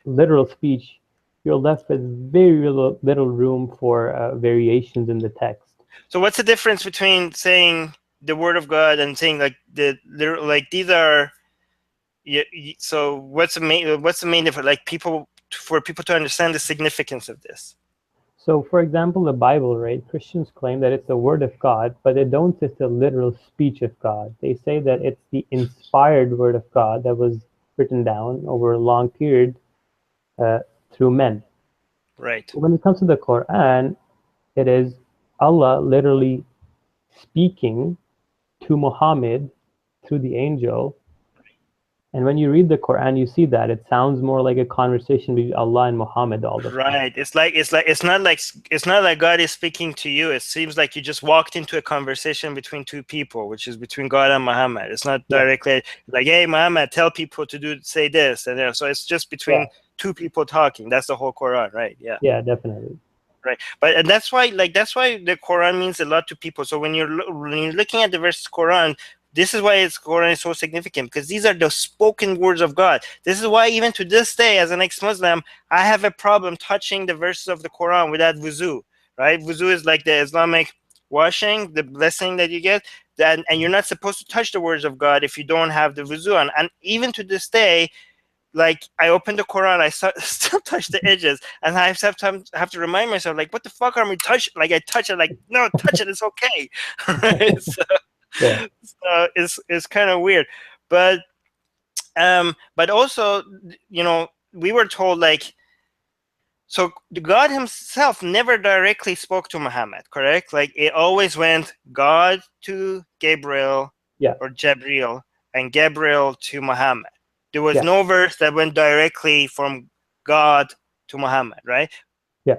Speaker 2: literal speech, you're left with very little room for variations in the text.
Speaker 1: So what's the difference between saying the word of God and saying like like these are so what's the main difference, like people, for people to understand the significance of this?
Speaker 2: So, for example, the Bible, right? Christians claim that it's the word of God, but they don't say it's the literal speech of God. They say that it's the inspired word of God that was written down over a long period uh, through men.
Speaker 1: Right.
Speaker 2: When it comes to the Quran, it is Allah literally speaking to Muhammad through the angel. And when you read the Quran, you see that it sounds more like a conversation between Allah and Muhammad all the time.
Speaker 1: Right. It's not like God is speaking to you. It seems like you just walked into a conversation between two people, which is between God and Muhammad. It's not
Speaker 2: Yeah,
Speaker 1: directly like, hey, Muhammad, tell people to say this, and so it's just
Speaker 2: yeah,
Speaker 1: between two people talking. That's the whole Quran, right? Yeah.
Speaker 2: yeah, definitely.
Speaker 1: Right, but and that's why the Quran means a lot to people. So when you're looking at the verses Quran, this is why Quran is so significant, because these are the spoken words of God. This is why even to this day, as an ex-Muslim, I have a problem touching the verses of the Quran without wuzu. Right, wuzu is like the Islamic washing, the blessing that you get. That, and you're not supposed to touch the words of God if you don't have the wuzu on. And even to this day, like I open the Quran, I still touch the edges, and I sometimes have to remind myself, like, what the fuck are we touching? Like I touch it, like no, touch it, it's okay. Right?
Speaker 2: Yeah.
Speaker 1: So it's kind of weird, but also, we were told like, so God Himself never directly spoke to Muhammad, correct? Like it always went God to Gabriel
Speaker 2: Yeah,
Speaker 1: or Jabril, and Gabriel to Muhammad. There was
Speaker 2: yeah,
Speaker 1: no verse that went directly from God to Muhammad, right?
Speaker 2: yeah,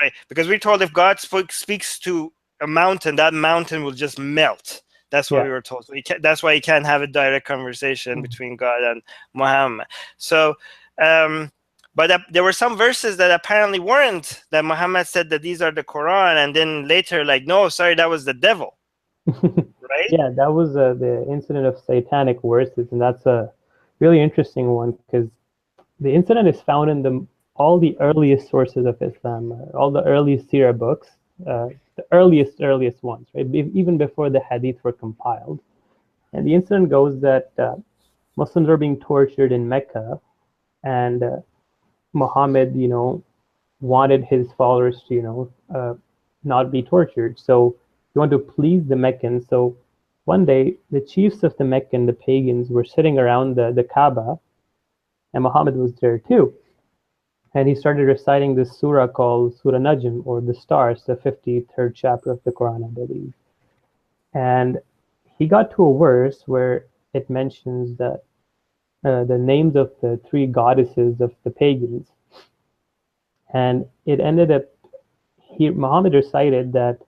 Speaker 1: Right, because we're told if God speaks to a mountain, that mountain will just melt. That's what
Speaker 2: yeah.
Speaker 1: we were told. So that's why you can't have a direct conversation between God and Muhammad. So, but there were some verses that apparently weren't, that Muhammad said that these are the Quran, and then later, like, no, sorry, that was the devil, right?
Speaker 2: Yeah, that was the incident of satanic verses, and that's a really interesting one because the incident is found in all the earliest sources of Islam, all the early Sirah books, the earliest ones, right? Even before the Hadith were compiled. And the incident goes that Muslims are being tortured in Mecca, and Muhammad, wanted his followers to, not be tortured. So he wanted to please the Meccans. So one day, the chiefs of the Meccan, the pagans, were sitting around the Kaaba, and Muhammad was there too. And he started reciting this surah called Surah Najm, or the Stars, the 53rd chapter of the Quran, I believe. And he got to a verse where it mentions that the names of the three goddesses of the pagans. And it ended up, Muhammad recited that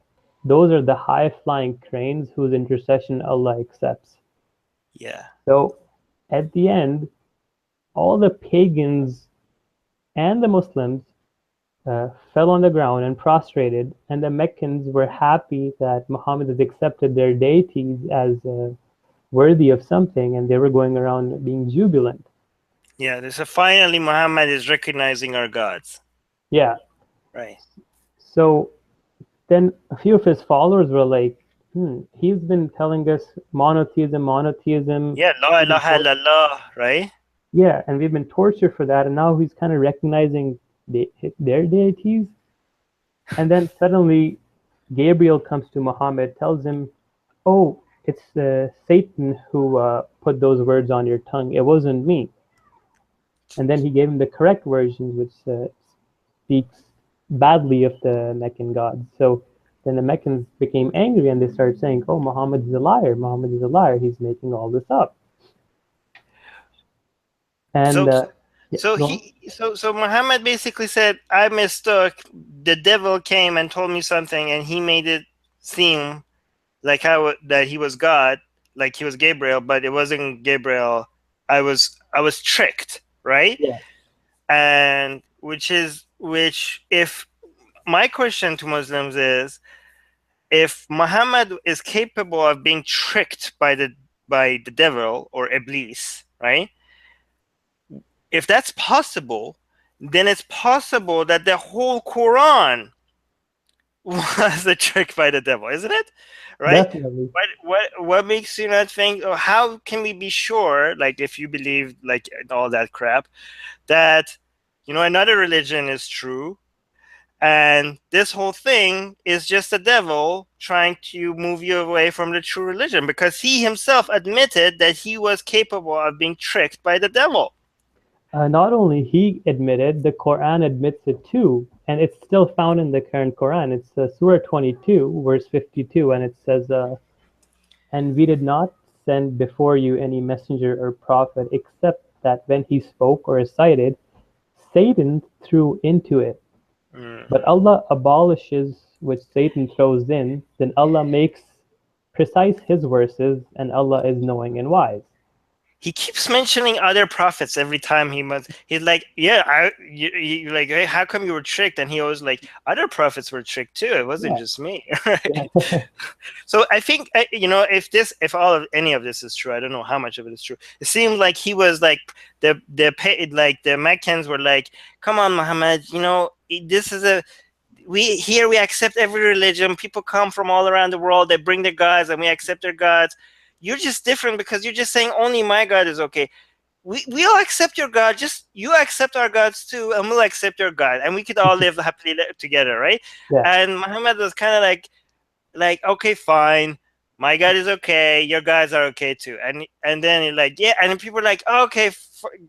Speaker 2: those are the high flying cranes whose intercession Allah accepts.
Speaker 1: Yeah.
Speaker 2: So at the end, all the pagans and the Muslims fell on the ground and prostrated, and the Meccans were happy that Muhammad has accepted their deities as worthy of something, and they were going around being jubilant.
Speaker 1: Yeah. So finally, Muhammad is recognizing our gods,
Speaker 2: Yeah.
Speaker 1: right?
Speaker 2: So then a few of his followers were like, he's been telling us monotheism, monotheism.
Speaker 1: Yeah. La
Speaker 2: We've been
Speaker 1: ilaha
Speaker 2: tor-
Speaker 1: illallah, right?
Speaker 2: yeah, and we've been tortured for that, and now he's kind of recognizing their deities. And then suddenly, Gabriel comes to Muhammad, tells him, "Oh, it's Satan who put those words on your tongue. It wasn't me." And then he gave him the correct version, which speaks badly of the Meccan gods. So then the Meccans became angry and they started saying, "Oh, Muhammad is a liar. Muhammad is a liar. He's making all this up." And
Speaker 1: So
Speaker 2: yeah, go on.
Speaker 1: so Muhammad basically said, I mistook. The devil came and told me something, and he made it seem like how that he was God, like he was Gabriel, but it wasn't Gabriel. I was tricked, right?
Speaker 2: Yeah,
Speaker 1: And which if my question to Muslims is, if Muhammad is capable of being tricked by the devil or Iblis, right? If that's possible, then it's possible that the whole Quran was a trick by the devil, isn't it? Right?
Speaker 2: definitely.
Speaker 1: What makes you not think? Or how can we be sure? Like, if you believe like all that crap, that another religion is true, and this whole thing is just the devil trying to move you away from the true religion, because he himself admitted that he was capable of being tricked by the devil.
Speaker 2: Not only he admitted, the Quran admits it too, and it's still found in the current Quran. It's Surah 22, verse 52, and it says, "And we did not send before you any messenger or prophet, except that when he spoke or recited, Satan threw into it.
Speaker 1: Mm.
Speaker 2: But Allah abolishes which Satan throws in, then Allah makes precise his verses, and Allah is knowing and wise."
Speaker 1: He keeps mentioning other prophets every time he's like, yeah, you're like, hey, how come you were tricked? And he always like, other prophets were tricked too, it wasn't
Speaker 2: Yeah,
Speaker 1: just me.
Speaker 2: yeah,
Speaker 1: Right? So I think, if all of any of this is true, I don't know how much of it is true. It seems like he was like, the Meccans were like, come on, Muhammad, this is a we accept every religion. People come from all around the world, they bring their gods, and we accept their gods. You're just different because you're just saying only my God is okay. We all accept your God, just you accept our gods too, and we'll accept your God, and we could all live happily together, right?
Speaker 2: yeah,
Speaker 1: And Muhammad was kind of like, okay, fine, my God is okay, your guys are okay too. And then like, yeah, and then people are like, oh, okay,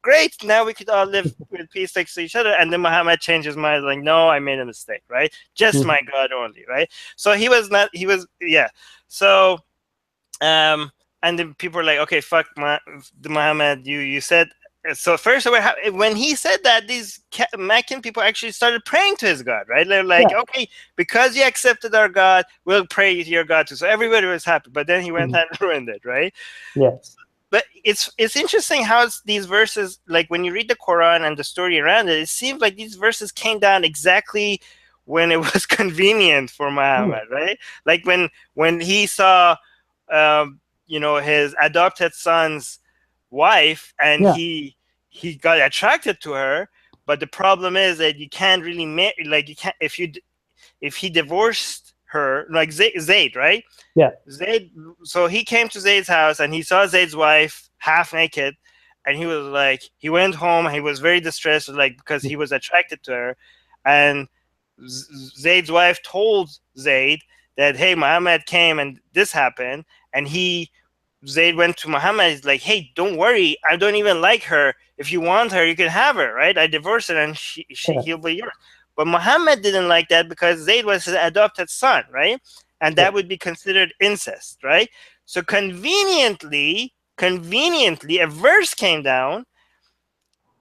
Speaker 1: great, now we could all live with peace next to each other. And then Muhammad changed his mind, like, no, I made a mistake, right? Just
Speaker 2: mhm,
Speaker 1: my God only, right? So he was not, he was, yeah. So um and then people are like, okay, fuck, Muhammad, you said. So first, when he said that, these Meccan people actually started praying to his God, right? They're like,
Speaker 2: yeah,
Speaker 1: okay, because you accepted our God, we'll pray to your God too. So everybody was happy. But then he went
Speaker 2: mhm,
Speaker 1: and ruined it, right?
Speaker 2: yeah,
Speaker 1: But it's interesting how these verses, like when you read the Quran and the story around it, it seems like these verses came down exactly when it was convenient for
Speaker 2: yeah,
Speaker 1: Muhammad, right? Like when he saw, his adopted son's wife, and
Speaker 2: yeah,
Speaker 1: he got attracted to her. But the problem is that you can't really like, you can't, if he divorced her, like Zayd, right?
Speaker 2: yeah,
Speaker 1: Zayd, so he came to Zayd's house and he saw Zayd's wife half naked, and he was like, he went home. He was very distressed, like, because he was attracted to her, and Zayd's wife told Zayd that, hey, Muhammad came and this happened, and Zayd went to Muhammad. He's like, hey, don't worry, I don't even like her. If you want her, you can have her, right? I divorced her, and
Speaker 2: yeah,
Speaker 1: he'll be yours. But Muhammad didn't like that because Zayd was his adopted son, right? And
Speaker 2: yeah,
Speaker 1: that would be considered incest, right? So conveniently, a verse came down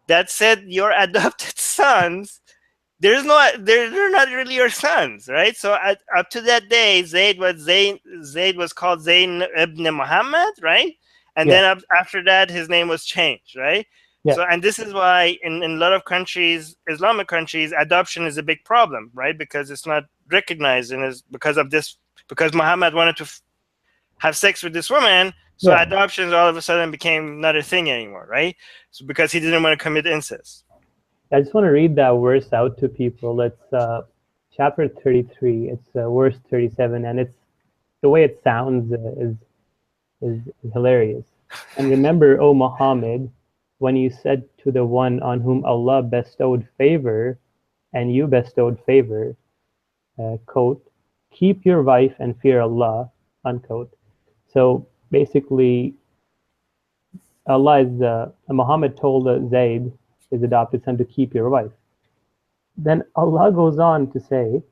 Speaker 1: that said your adopted sons, they're not really your sons, right? So up to that day, Zayd was called Zayn ibn Muhammad, right? And
Speaker 2: yeah,
Speaker 1: then after that, his name was changed, right?
Speaker 2: yeah,
Speaker 1: So, and this is why in a lot of countries, Islamic countries, adoption is a big problem, right? Because it's not recognized, and is because of this, because Muhammad wanted to have sex with this woman, so
Speaker 2: yeah.
Speaker 1: adoptions all of a sudden became not a thing anymore, right? So because he didn't want to commit incest.
Speaker 2: I just want to read that verse out to people. It's chapter 33. It's verse 37, and it's the way it sounds is hilarious. "And remember, O Muhammad, when you said to the one on whom Allah bestowed favor, and you bestowed favor, quote, keep your wife and fear Allah, unquote." So basically, Allah is Muhammad told Zayd, his adopted son, to keep your wife. Then Allah goes on to say,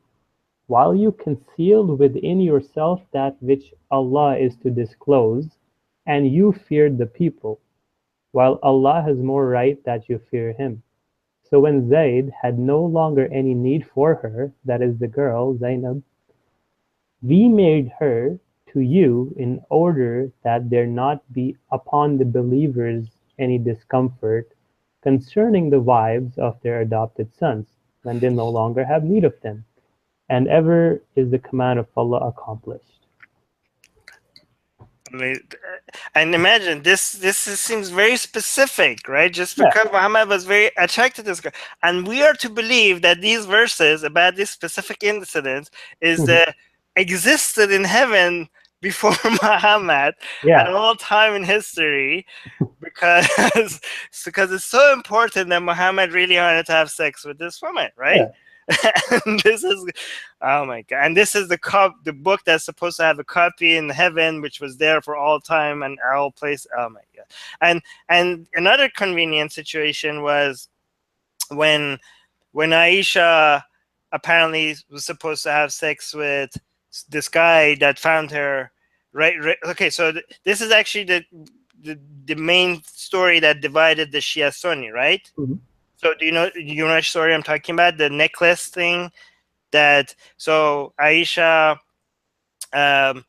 Speaker 2: while you concealed within yourself that which Allah is to disclose, and you feared the people, while Allah has more right that you fear Him. So when Zayd had no longer any need for her, that is the girl, Zainab, we made her to you in order that there not be upon the believers any discomfort concerning the wives of their adopted sons, when they no longer have need of them. And ever is the command of Allah accomplished.
Speaker 1: I mean, and imagine seems very specific, right? Just
Speaker 2: Yeah.
Speaker 1: because Muhammad was very attracted to this girl, and we are to believe that these verses about this specific incident is
Speaker 2: Mhm.
Speaker 1: the existed in heaven before Muhammad at
Speaker 2: Yeah.
Speaker 1: all time in history, because because it's so important that Muhammad really wanted to have sex with this woman, right?
Speaker 2: Yeah.
Speaker 1: And this is, oh my god, and this is the book that's supposed to have a copy in heaven, which was there for all time and all place. Oh my god. And another convenient situation was when Aisha apparently was supposed to have sex with this guy that found her, right, okay, so this is actually the main story that divided the Shia Sunni, right?
Speaker 2: Mhm.
Speaker 1: So do you know which story I'm talking about, the necklace thing? That so Aisha, um,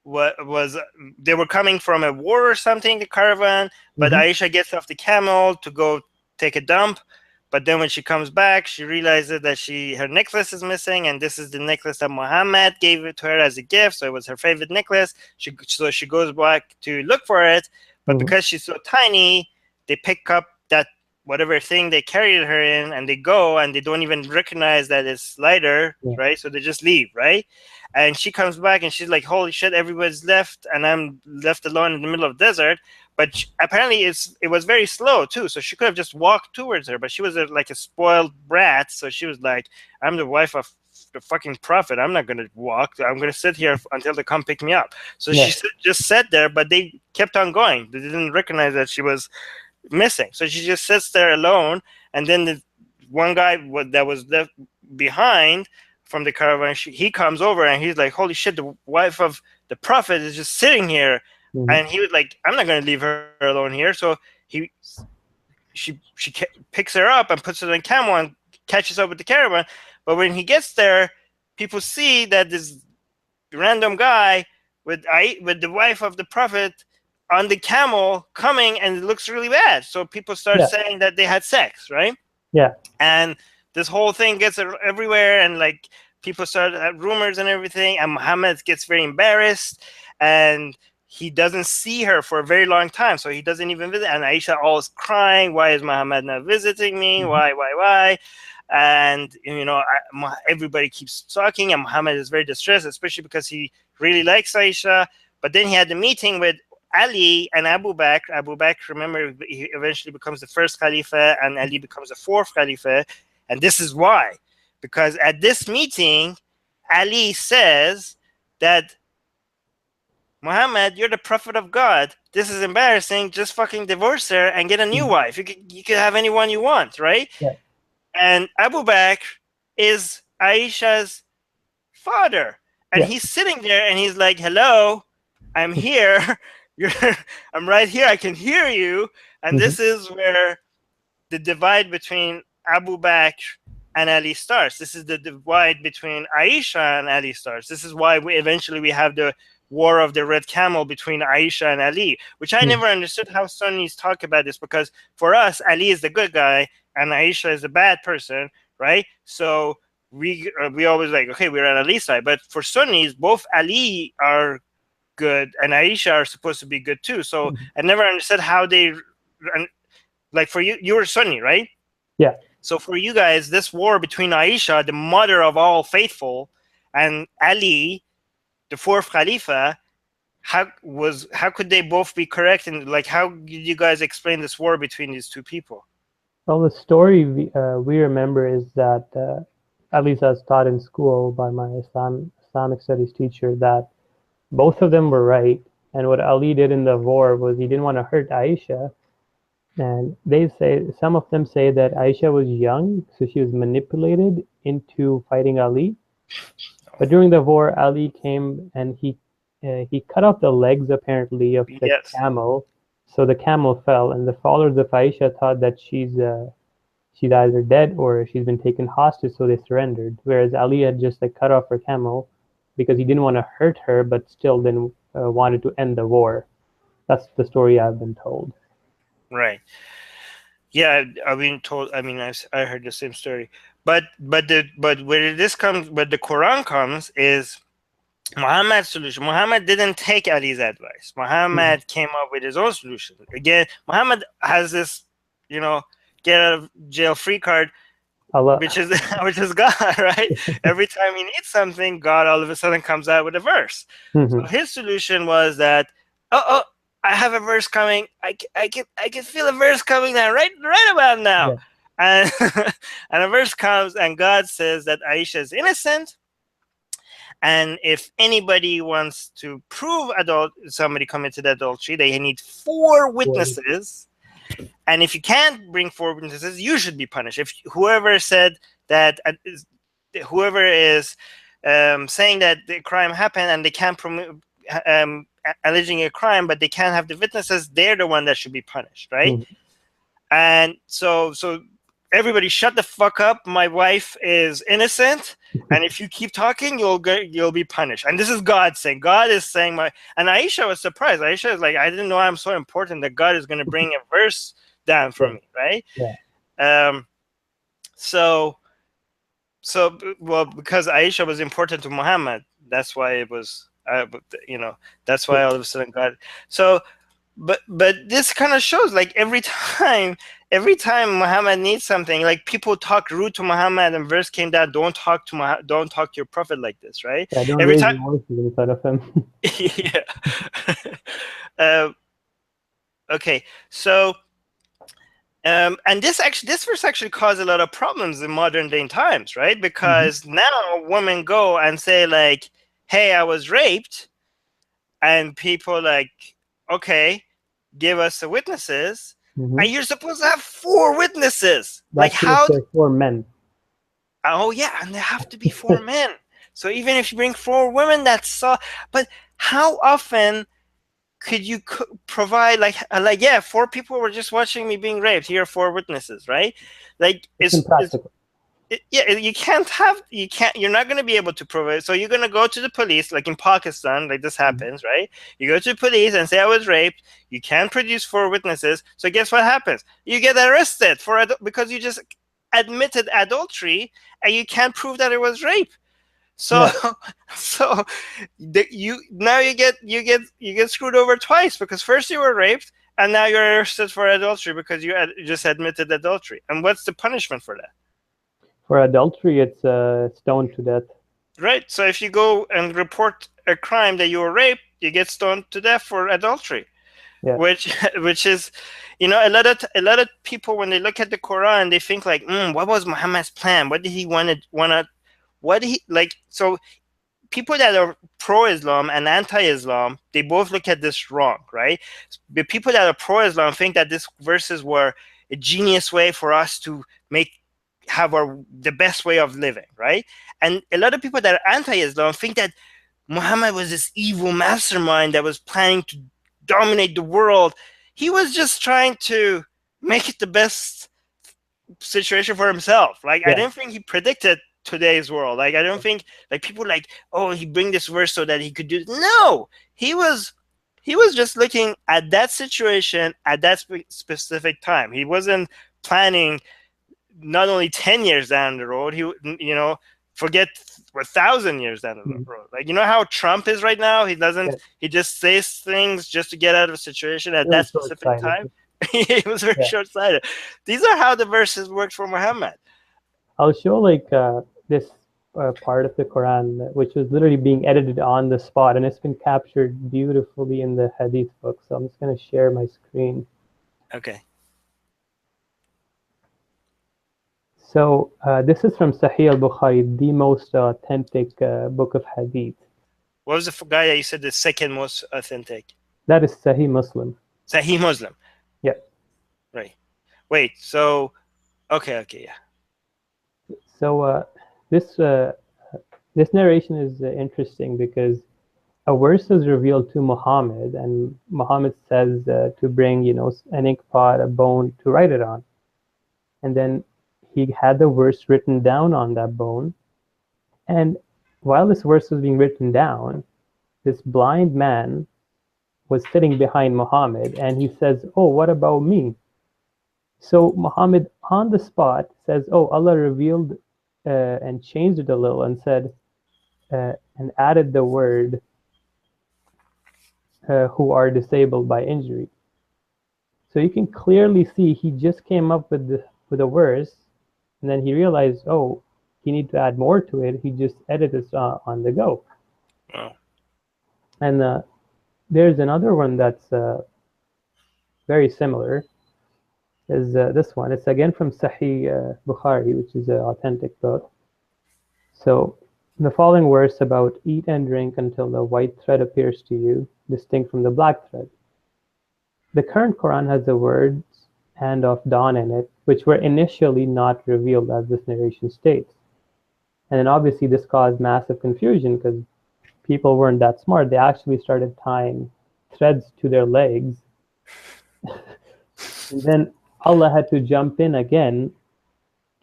Speaker 1: what was they were coming from a war or something, the caravan, but
Speaker 2: Mhm.
Speaker 1: Aisha gets off the camel to go take a dump. But then when she comes back, she realizes that her necklace is missing, and this is the necklace that Muhammad gave it to her as a gift. So it was her favorite necklace. So she goes back to look for it, but
Speaker 2: Mhm.
Speaker 1: because she's so tiny, they pick up that whatever thing they carried her in, and they go, and they don't even recognize that it's lighter,
Speaker 2: Yeah.
Speaker 1: right? So they just leave, right? And she comes back and she's like, holy shit, everybody's left and I'm left alone in the middle of the desert. But apparently it was very slow too, so she could have just walked towards her, but she was like a spoiled brat, so she was like, I'm the wife of the fucking prophet, I'm not going to walk, I'm going to sit here until they come pick me up. So
Speaker 2: Yeah.
Speaker 1: just sat there, but they kept on going. They didn't recognize that she was missing. So she just sits there alone, and then the one guy that was left behind from the caravan, he comes over and he's like, "Holy shit! The wife of the prophet is just sitting here,"
Speaker 2: Mhm.
Speaker 1: and he was like, "I'm not going to leave her alone here." So he she picks her up and puts her on a camel and catches up with the caravan. But when he gets there, people see that this random guy with the wife of the prophet on the camel coming, and it looks really bad. So people start
Speaker 2: Yeah.
Speaker 1: saying that they had sex, right?
Speaker 2: Yeah.
Speaker 1: And this whole thing gets everywhere, and like people start rumors and everything. And Muhammad gets very embarrassed, and he doesn't see her for a very long time, so he doesn't even visit. And Aisha always crying, why is Muhammad not visiting me?
Speaker 2: Mhm.
Speaker 1: Why? And everybody keeps talking, and Muhammad is very distressed, especially because he really likes Aisha. But then he had the meeting with Ali and Abu Bakr. Abu Bakr, remember, he eventually becomes the first Khalifa, and Ali becomes the fourth Khalifa. And this is why. Because at this meeting, Ali says that, Muhammad, you're the prophet of God. This is embarrassing. Just fucking divorce her and get a new
Speaker 2: Mhm.
Speaker 1: wife. You could have anyone you want, right?
Speaker 2: Yeah.
Speaker 1: And Abu Bakr is Aisha's father. And
Speaker 2: Yeah.
Speaker 1: he's sitting there and he's like, hello, I'm here. You're, I'm right here. I can hear you. And
Speaker 2: Mhm.
Speaker 1: this is where the divide between Abu Bakr and Ali starts. This is the divide between Aisha and Ali starts. This is why we have the war of the red camel between Aisha and Ali, which I
Speaker 2: Mhm.
Speaker 1: never understood how Sunnis talk about this, because for us, Ali is the good guy and Aisha is the bad person, right? So we always like, okay, we're on Ali's side, but for Sunnis, both Ali are good and Aisha are supposed to be good too. So
Speaker 2: Mhm.
Speaker 1: I never understood how they, like, for you, you were Sunni, right?
Speaker 2: Yeah.
Speaker 1: So for you guys, this war between Aisha, the mother of all faithful, and Ali, the fourth Khalifa, how could they both be correct? And like, how did you guys explain this war between these two people?
Speaker 2: Well, the story we remember is that, at least as taught in school by my Islamic studies teacher, that both of them were right. And what Ali did in the war was he didn't want to hurt Aisha, And they say, some of them say that Aisha was young, so she was manipulated into fighting Ali. But during the war, Ali came and he cut off the legs apparently of the
Speaker 1: Yes.
Speaker 2: camel, so the camel fell, and the followers of Aisha thought that she's either dead or she's been taken hostage, so they surrendered. Whereas Ali had just like cut off her camel because he didn't want to hurt her, but still then wanted to end the war. That's the story I've been told.
Speaker 1: Right. Yeah, I've been told. I mean, I heard the same story, but where this comes, but the Quran comes is Muhammad's solution. Muhammad didn't take Ali's advice.
Speaker 2: Mhm.
Speaker 1: Muhammad came up with his own solution. Again, Muhammad has this, you know, get out of jail free card,
Speaker 2: Allah.
Speaker 1: which is which is God, right? Every time he needs something, God all of a sudden comes out with a verse. So
Speaker 2: Mhm.
Speaker 1: his solution was that, oh, I have a verse coming. I can feel a verse coming now, right about now,
Speaker 2: Yeah.
Speaker 1: and and a verse comes, and God says that Aisha is innocent, and if anybody wants to prove somebody committed adultery, they need four
Speaker 2: Well,
Speaker 1: witnesses. And if you can't bring four witnesses, you should be punished. If whoever said that, whoever is saying that the crime happened and they can't alleging a crime, but they can't have the witnesses, they're the one that should be punished, right?
Speaker 2: mhm.
Speaker 1: And so everybody shut the fuck up. My wife is innocent, and if you keep talking, you'll be punished. And this is God saying. God is saying my. And Aisha was surprised. Aisha is like, I didn't know I'm so important that God is going to bring a verse down for
Speaker 2: Yeah.
Speaker 1: me, right?
Speaker 2: Yeah.
Speaker 1: Um, so well, because Aisha was important to Muhammad, that's why it was. You know, that's
Speaker 2: Yeah.
Speaker 1: why all of a sudden God. So but this kind of shows like every time Muhammad needs something, like people talk rude to Muhammad, and verse came down, don't talk to your prophet like this, right?
Speaker 2: Yeah. Don't
Speaker 1: Every
Speaker 2: raise
Speaker 1: time.
Speaker 2: your voices in front of him.
Speaker 1: Yeah. uh, okay, so and this verse actually caused a lot of problems in modern day times, right?
Speaker 2: Mhm.
Speaker 1: Because now women go and say like, hey, I was raped, and people like, okay, give us the witnesses, and
Speaker 2: Mhm.
Speaker 1: you're supposed to have four witnesses. Like
Speaker 2: That's if
Speaker 1: how?
Speaker 2: they're for men.
Speaker 1: Oh yeah, and they have to be four men. So even if you bring four women, that's so. But how often could you provide like yeah, four people were just watching me being raped. Here are four witnesses, right? Like
Speaker 2: It's
Speaker 1: it's
Speaker 2: impractical.
Speaker 1: yeah, you can't, you're not going to be able to provide. So you're going to go to the police, like in Pakistan, like this
Speaker 2: Mhm.
Speaker 1: happens, right? You go to the police and say I was raped. You can't produce four witnesses, so guess what happens? You get arrested for because you just admitted adultery, and you can't prove that it was rape. So
Speaker 2: Yeah.
Speaker 1: so you now you get screwed over twice, because first you were raped, and now you're arrested for adultery because you just admitted adultery. And what's the punishment for that?
Speaker 2: For adultery, it's stoned to death.
Speaker 1: Right. So if you go and report a crime that you were raped, you get stoned to death for adultery,
Speaker 2: Yeah.
Speaker 1: which which is, a lot of people, when they look at the Quran, they think like, what was Muhammad's plan? What did he wanna what did he like? So people that are pro-Islam and anti-Islam, they both look at this wrong, right? The people that are pro-Islam think that these verses were a genius way for us to make have the best way of living, right? And a lot of people that are anti-Islam think that Muhammad was this evil mastermind that was planning to dominate the world. He was just trying to make it the best situation for himself. Like I
Speaker 2: Yeah.
Speaker 1: didn't think he predicted today's world. Like I don't think like people like, oh, he bring this verse so that he could do. No, he was just looking at that situation at that specific time. He wasn't planning not only 10 years down the road. Forget 1,000 years down the
Speaker 2: Mhm.
Speaker 1: road. Like how Trump is right now. He doesn't.
Speaker 2: Yeah.
Speaker 1: He just says things just to get out of a situation at
Speaker 2: Really
Speaker 1: that specific
Speaker 2: short-sighted.
Speaker 1: time. He was very
Speaker 2: Yeah.
Speaker 1: short-sighted. These are how the verses worked for Muhammad.
Speaker 2: I'll show like this part of the Quran which was literally being edited on the spot, and it's been captured beautifully in the Hadith book. So I'm just going to share my screen.
Speaker 1: Okay.
Speaker 2: So this is from Sahih al-Bukhari, the most authentic book of Hadith.
Speaker 1: What was the guy that you said the second most authentic?
Speaker 2: That is Sahih Muslim.
Speaker 1: Sahih Muslim.
Speaker 2: Yeah.
Speaker 1: Right. Wait. So okay. Okay. Yeah.
Speaker 2: So this this narration is interesting because a verse is revealed to Muhammad, and Muhammad says to bring, an ink pot, a bone to write it on, and then he had the verse written down on that bone. And while this verse was being written down, this blind man was sitting behind Muhammad, and he says, "Oh, what about me?" So Muhammad, on the spot, says, "Oh, Allah revealed and changed it a little and said and added the word who are disabled by injury." So you can clearly see he just came up with a verse, and then he realized, oh, he need to add more to it. He just edited it on the go.
Speaker 1: Oh.
Speaker 2: And there's another one that's very similar. Is this one? It's again from Sahih Bukhari, which is an authentic book. So the following verse about eat and drink until the white thread appears to you, distinct from the black thread. The current Quran has the words "and of dawn" in it, which were initially not revealed as this narration states. And then obviously this caused massive confusion because people weren't that smart. They actually started tying threads to their legs. And then Allah had to jump in again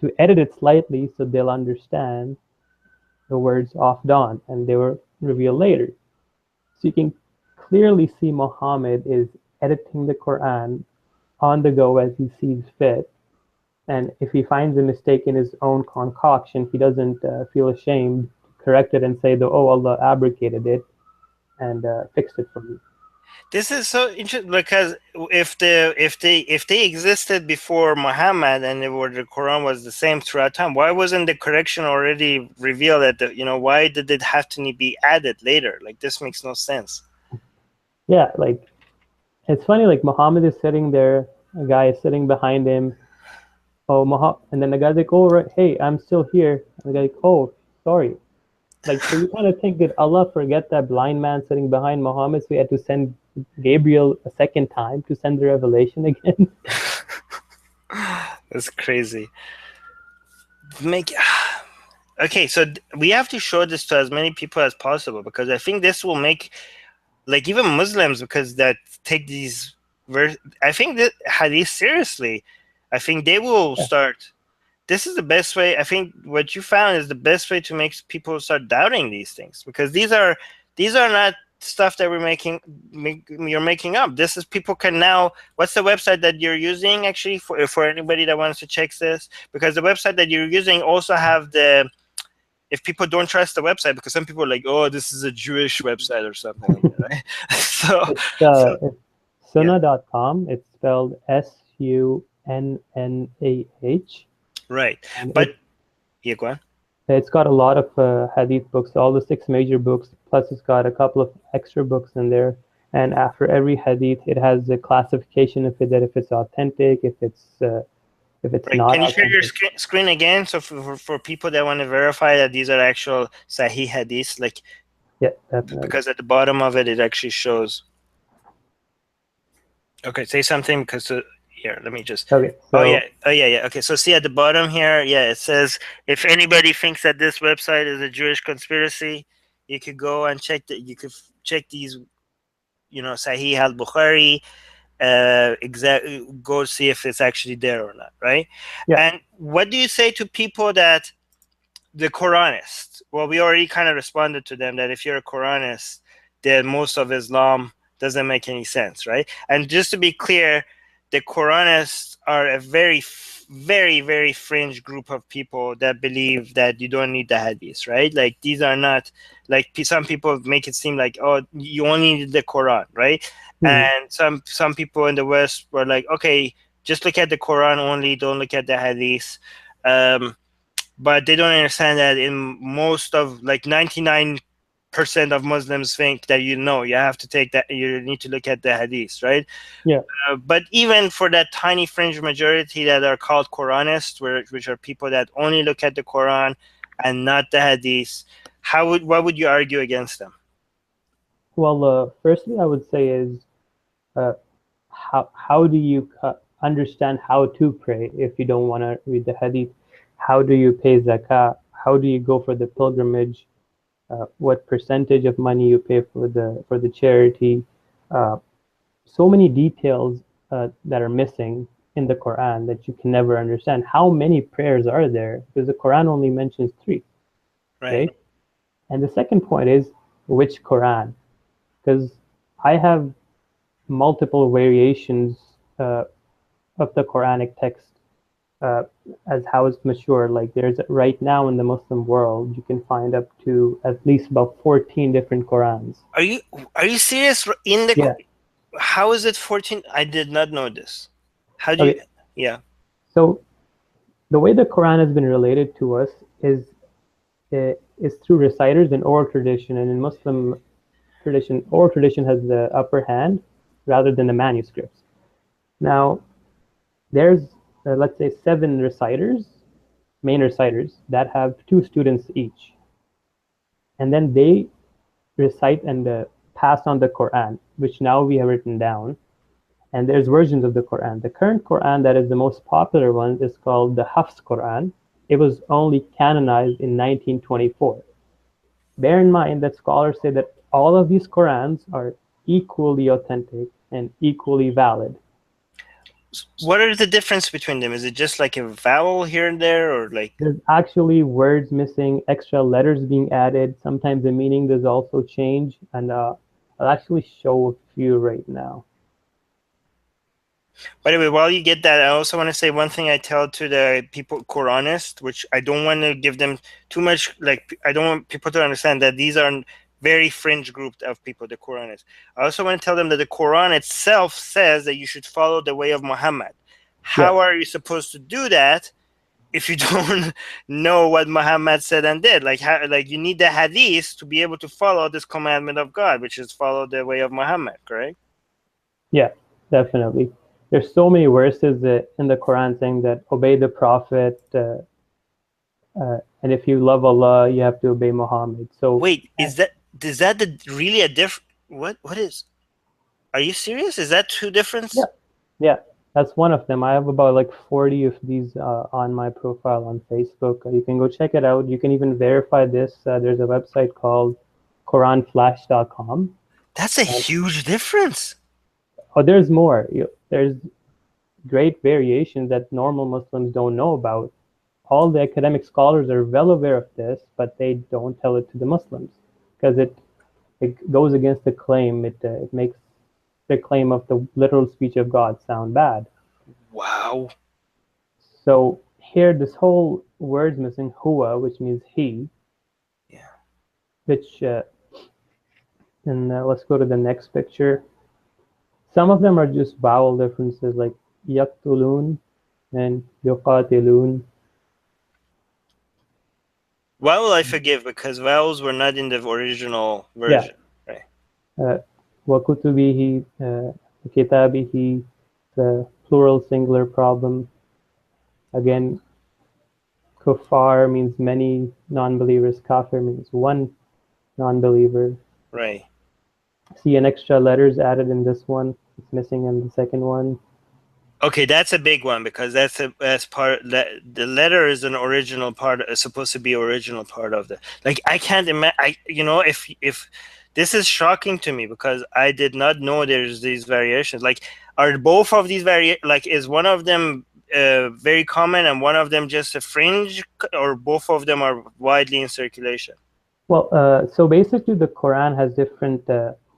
Speaker 2: to edit it slightly so they'll understand the words "off dawn," and they were revealed later. So you can clearly see Muhammad is editing the Quran on the go as he sees fit. And if he finds a mistake in his own concoction, he doesn't feel ashamed to correct it and say, "Oh, Allah abrogated it and fixed it for me."
Speaker 1: This is so interesting because if they existed before Muhammad and the Quran was the same throughout time, why wasn't the correction already revealed at why did it have to be added later? Like this makes no sense.
Speaker 2: Yeah, like it's funny. Like Muhammad is sitting there, a guy is sitting behind him. Oh, and then the guy's like, "Oh, right, hey, I'm still here." And the guy's like, "Oh, sorry." Like, so you kind of think, did Allah forget that blind man sitting behind Muhammad, so he had to send Gabriel a second time to send the revelation again?
Speaker 1: That's crazy. Make okay, so we have to show this to as many people as possible because I think this will make like even Muslims because that take these I think that hadith seriously. I think they will
Speaker 2: Yeah.
Speaker 1: start. This is the best way. I think what you found is the best way to make people start doubting these things because these are not stuff that you're making up. This is people can now. What's the website that you're using actually for anybody that wants to check this? Because the website that you're using also have the if people don't trust the website because some people are like, oh, this is a Jewish website or something like that, right? So
Speaker 2: It's
Speaker 1: yeah,
Speaker 2: sunnah.com. It's spelled Sunnah.
Speaker 1: right.
Speaker 2: And
Speaker 1: But yeah, go on.
Speaker 2: it's got a lot of hadith books, all the six major books, plus it's got a couple of extra books in there. And after every hadith, it has a classification of it that if it's authentic, if it's
Speaker 1: Right.
Speaker 2: not
Speaker 1: Can you share your
Speaker 2: authentic.
Speaker 1: screen again? So for people that want to verify that these are actual Sahih hadiths, like
Speaker 2: Yeah, definitely.
Speaker 1: because at the bottom of it, it actually shows. Okay, say something because here, let me just.
Speaker 2: Okay,
Speaker 1: Oh yeah,
Speaker 2: so
Speaker 1: oh yeah, yeah. Okay, so see at the bottom here, yeah, it says if anybody thinks that this website is a Jewish conspiracy, you could go and check that. You could check these, Sahih al Bukhari, go see if it's actually there or not, right?
Speaker 2: yeah,
Speaker 1: And what do you say to people that the Quranists? Well, we already kind of responded to them that if you're a Quranist, then most of Islam doesn't make any sense, right? And just to be clear, the Quranists are a very, very, very fringe group of people that believe that you don't need the hadith, right? Like these are not like some people make it seem like, oh, you only need the Quran, right?
Speaker 2: mhm,
Speaker 1: And some people in the West were like, okay, just look at the Quran only, don't look at the hadith. But they don't understand that in most of like 99% of Muslims think that you have to take that you need to look at the hadith, right?
Speaker 2: yeah.
Speaker 1: But even for that tiny fringe majority that are called Quranists, which are people that only look at the Quran and not the hadith, what would you argue against them?
Speaker 2: Well, firstly, I would say is uh, how do you understand how to pray if you don't want to read the hadith. How do you pay zakah? How do you go for the pilgrimage? What percentage of money you pay for the charity? Uh, so many details that are missing in the Quran that you can never understand. How many prayers are there? Because the Quran only mentions three,
Speaker 1: Right.
Speaker 2: right? And the second point is which Quran? Because I have multiple variations of the Quranic text uh, as how it's mature. Like there's right now in the Muslim world, you can find up to at least about 14 different Qurans.
Speaker 1: Are you are you serious? In the
Speaker 2: Yeah.
Speaker 1: how is it 14? I did not know this. How do you?
Speaker 2: Okay.
Speaker 1: Yeah.
Speaker 2: So the way the Quran has been related to us is through reciters and oral tradition. And in Muslim tradition, oral tradition has the upper hand rather than the manuscripts. Now, there's let's say seven reciters, main reciters that have two students each, and then they recite and pass on the Quran, which now we have written down. And there's versions of the Quran. The current Quran that is the most popular one is called the Hafs Quran. It was only canonized in 1924. Bear in mind that scholars say that all of these Qurans are equally authentic and equally valid.
Speaker 1: What are the difference between them? Is it just like a vowel here and there, or like?
Speaker 2: There's actually words missing, extra letters being added. Sometimes the meaning does also change, and I'll actually show a few right now.
Speaker 1: By the way, while you get that, I also want to say one thing I tell to the people Quranists, which I don't want to give them too much. Like I don't want people to understand that these are very fringe group of people, the Quranists. I also want to tell them that the Quran itself says that you should follow the way of Muhammad.
Speaker 2: Yeah,
Speaker 1: How are you supposed to do that if you don't know what Muhammad said and did? Like how, like you need the hadith to be able to follow this commandment of God, which is follow the way of Muhammad, correct?
Speaker 2: yeah, definitely. There's so many verses in the Quran saying that obey the Prophet, and if you love Allah, you have to obey Muhammad. So,
Speaker 1: Wait, is that the really a different? What is? Are you serious? Is that two
Speaker 2: yeah,
Speaker 1: difference?
Speaker 2: yeah, that's one of them. I have about like 40 of these on my profile on Facebook. You can go check it out. You can even verify this. There's a website called QuranFlash.com.
Speaker 1: That's a
Speaker 2: And,
Speaker 1: huge difference.
Speaker 2: oh, there's more. There's great variations that normal Muslims don't know about. All the academic scholars are well aware of this, but they don't tell it to the Muslims because it goes against the claim. It makes the claim of the literal speech of God sound bad.
Speaker 1: Wow.
Speaker 2: So here, this whole word's missing huwa, which means he,
Speaker 1: Yeah.
Speaker 2: which, and let's go to the next picture. Some of them are just vowel differences like yaktulun and yuqatilun.
Speaker 1: Vowel I forgive because vowels were not in the original
Speaker 2: Yeah.
Speaker 1: version. Right.
Speaker 2: وَكُتُبِهِ كِتَابِهِ, the plural singular problem. Again, kuffar means many non-believers. Kafir means one non-believer.
Speaker 1: Right.
Speaker 2: See an extra letters added in this one. It's missing in the second one.
Speaker 1: Okay, that's a big one because that's part that the letter is an original part, is supposed to be original part of the. Like I can't imagine. If this is shocking to me because I did not know there's these variations. Like, are both of these like is one of them very common and one of them just a fringe, or both of them are widely in circulation?
Speaker 2: Well, so basically the Quran has different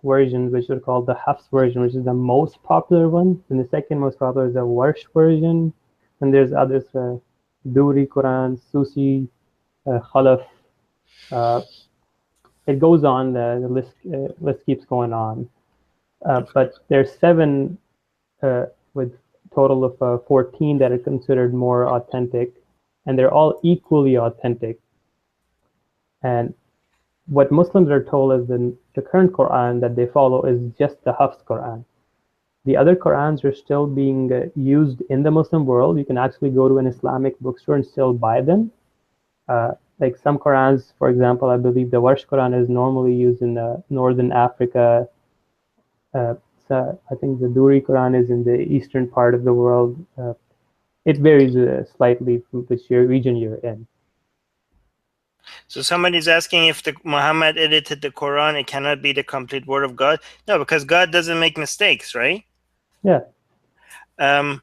Speaker 2: versions, which are called the Hafs version, which is the most popular one. And the second most popular is the Warsh version. And there's others, Duri Quran, Susi, Khalaf. Uh, it goes on. The list keeps going on.
Speaker 1: Okay.
Speaker 2: But there's seven with total of 14 that are considered more authentic, and they're all equally authentic. And what Muslims are told is the current Quran that they follow is just the Hafs Quran. The other Qurans are still being used in the Muslim world. You can actually go to an Islamic bookstore and still buy them. Like some Qurans, for example, I believe the Warsh Quran is normally used in Northern Africa. I think the Duri Quran is in the eastern part of the world. It varies slightly from which region you're in.
Speaker 1: So somebody's asking if the Muhammad edited the Quran, it cannot be the complete word of God. No, because God doesn't make mistakes, right?
Speaker 2: Yeah,
Speaker 1: Um,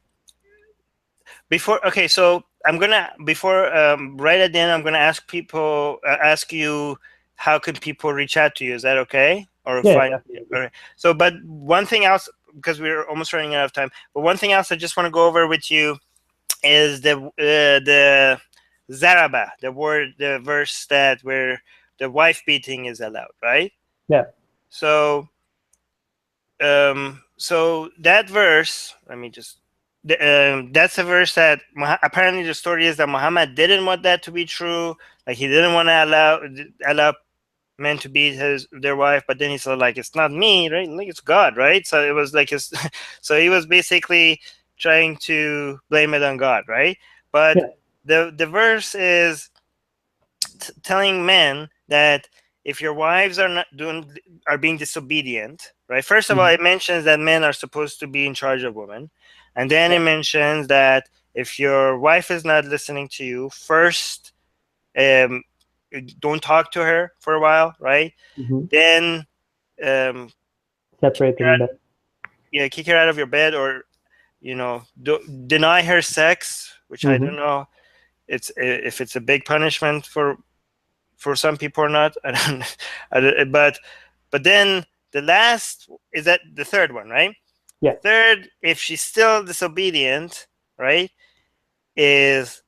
Speaker 1: before, okay, so I'm gonna before right at the end, I'm gonna ask you how can people reach out to you? Is that okay? Or
Speaker 2: yeah,
Speaker 1: find?
Speaker 2: definitely.
Speaker 1: All right. So, but one thing else, because we're almost running out of time. But one thing else I just want to go over with you is the zaraba, the verse that where the wife beating is allowed, right?
Speaker 2: Yeah.
Speaker 1: So so that verse, let me just that's a verse that apparently the story is that Muhammad didn't want that to be true. Like he didn't want to allow men to beat their wife, but then he said like it's not me, right? Like it's God, right? So it was like his so he was basically trying to blame it on God, right? But
Speaker 2: Yeah.
Speaker 1: the verse is telling men that if your wives are being disobedient, right? First of all,
Speaker 2: Mhm.
Speaker 1: it mentions that men are supposed to be in charge of women, and then
Speaker 2: Yeah.
Speaker 1: it mentions that if your wife is not listening to you, first, um, don't talk to her for a while, right?
Speaker 2: Hmm.
Speaker 1: Then, um,
Speaker 2: Separate them, but
Speaker 1: yeah, kick her out of your bed, or deny her sex, which I
Speaker 2: hmm
Speaker 1: don't know. It's if it's a big punishment for some people or not. I don't, but then the last is that the third one, right?
Speaker 2: yeah,
Speaker 1: Third, if she's still disobedient, right, is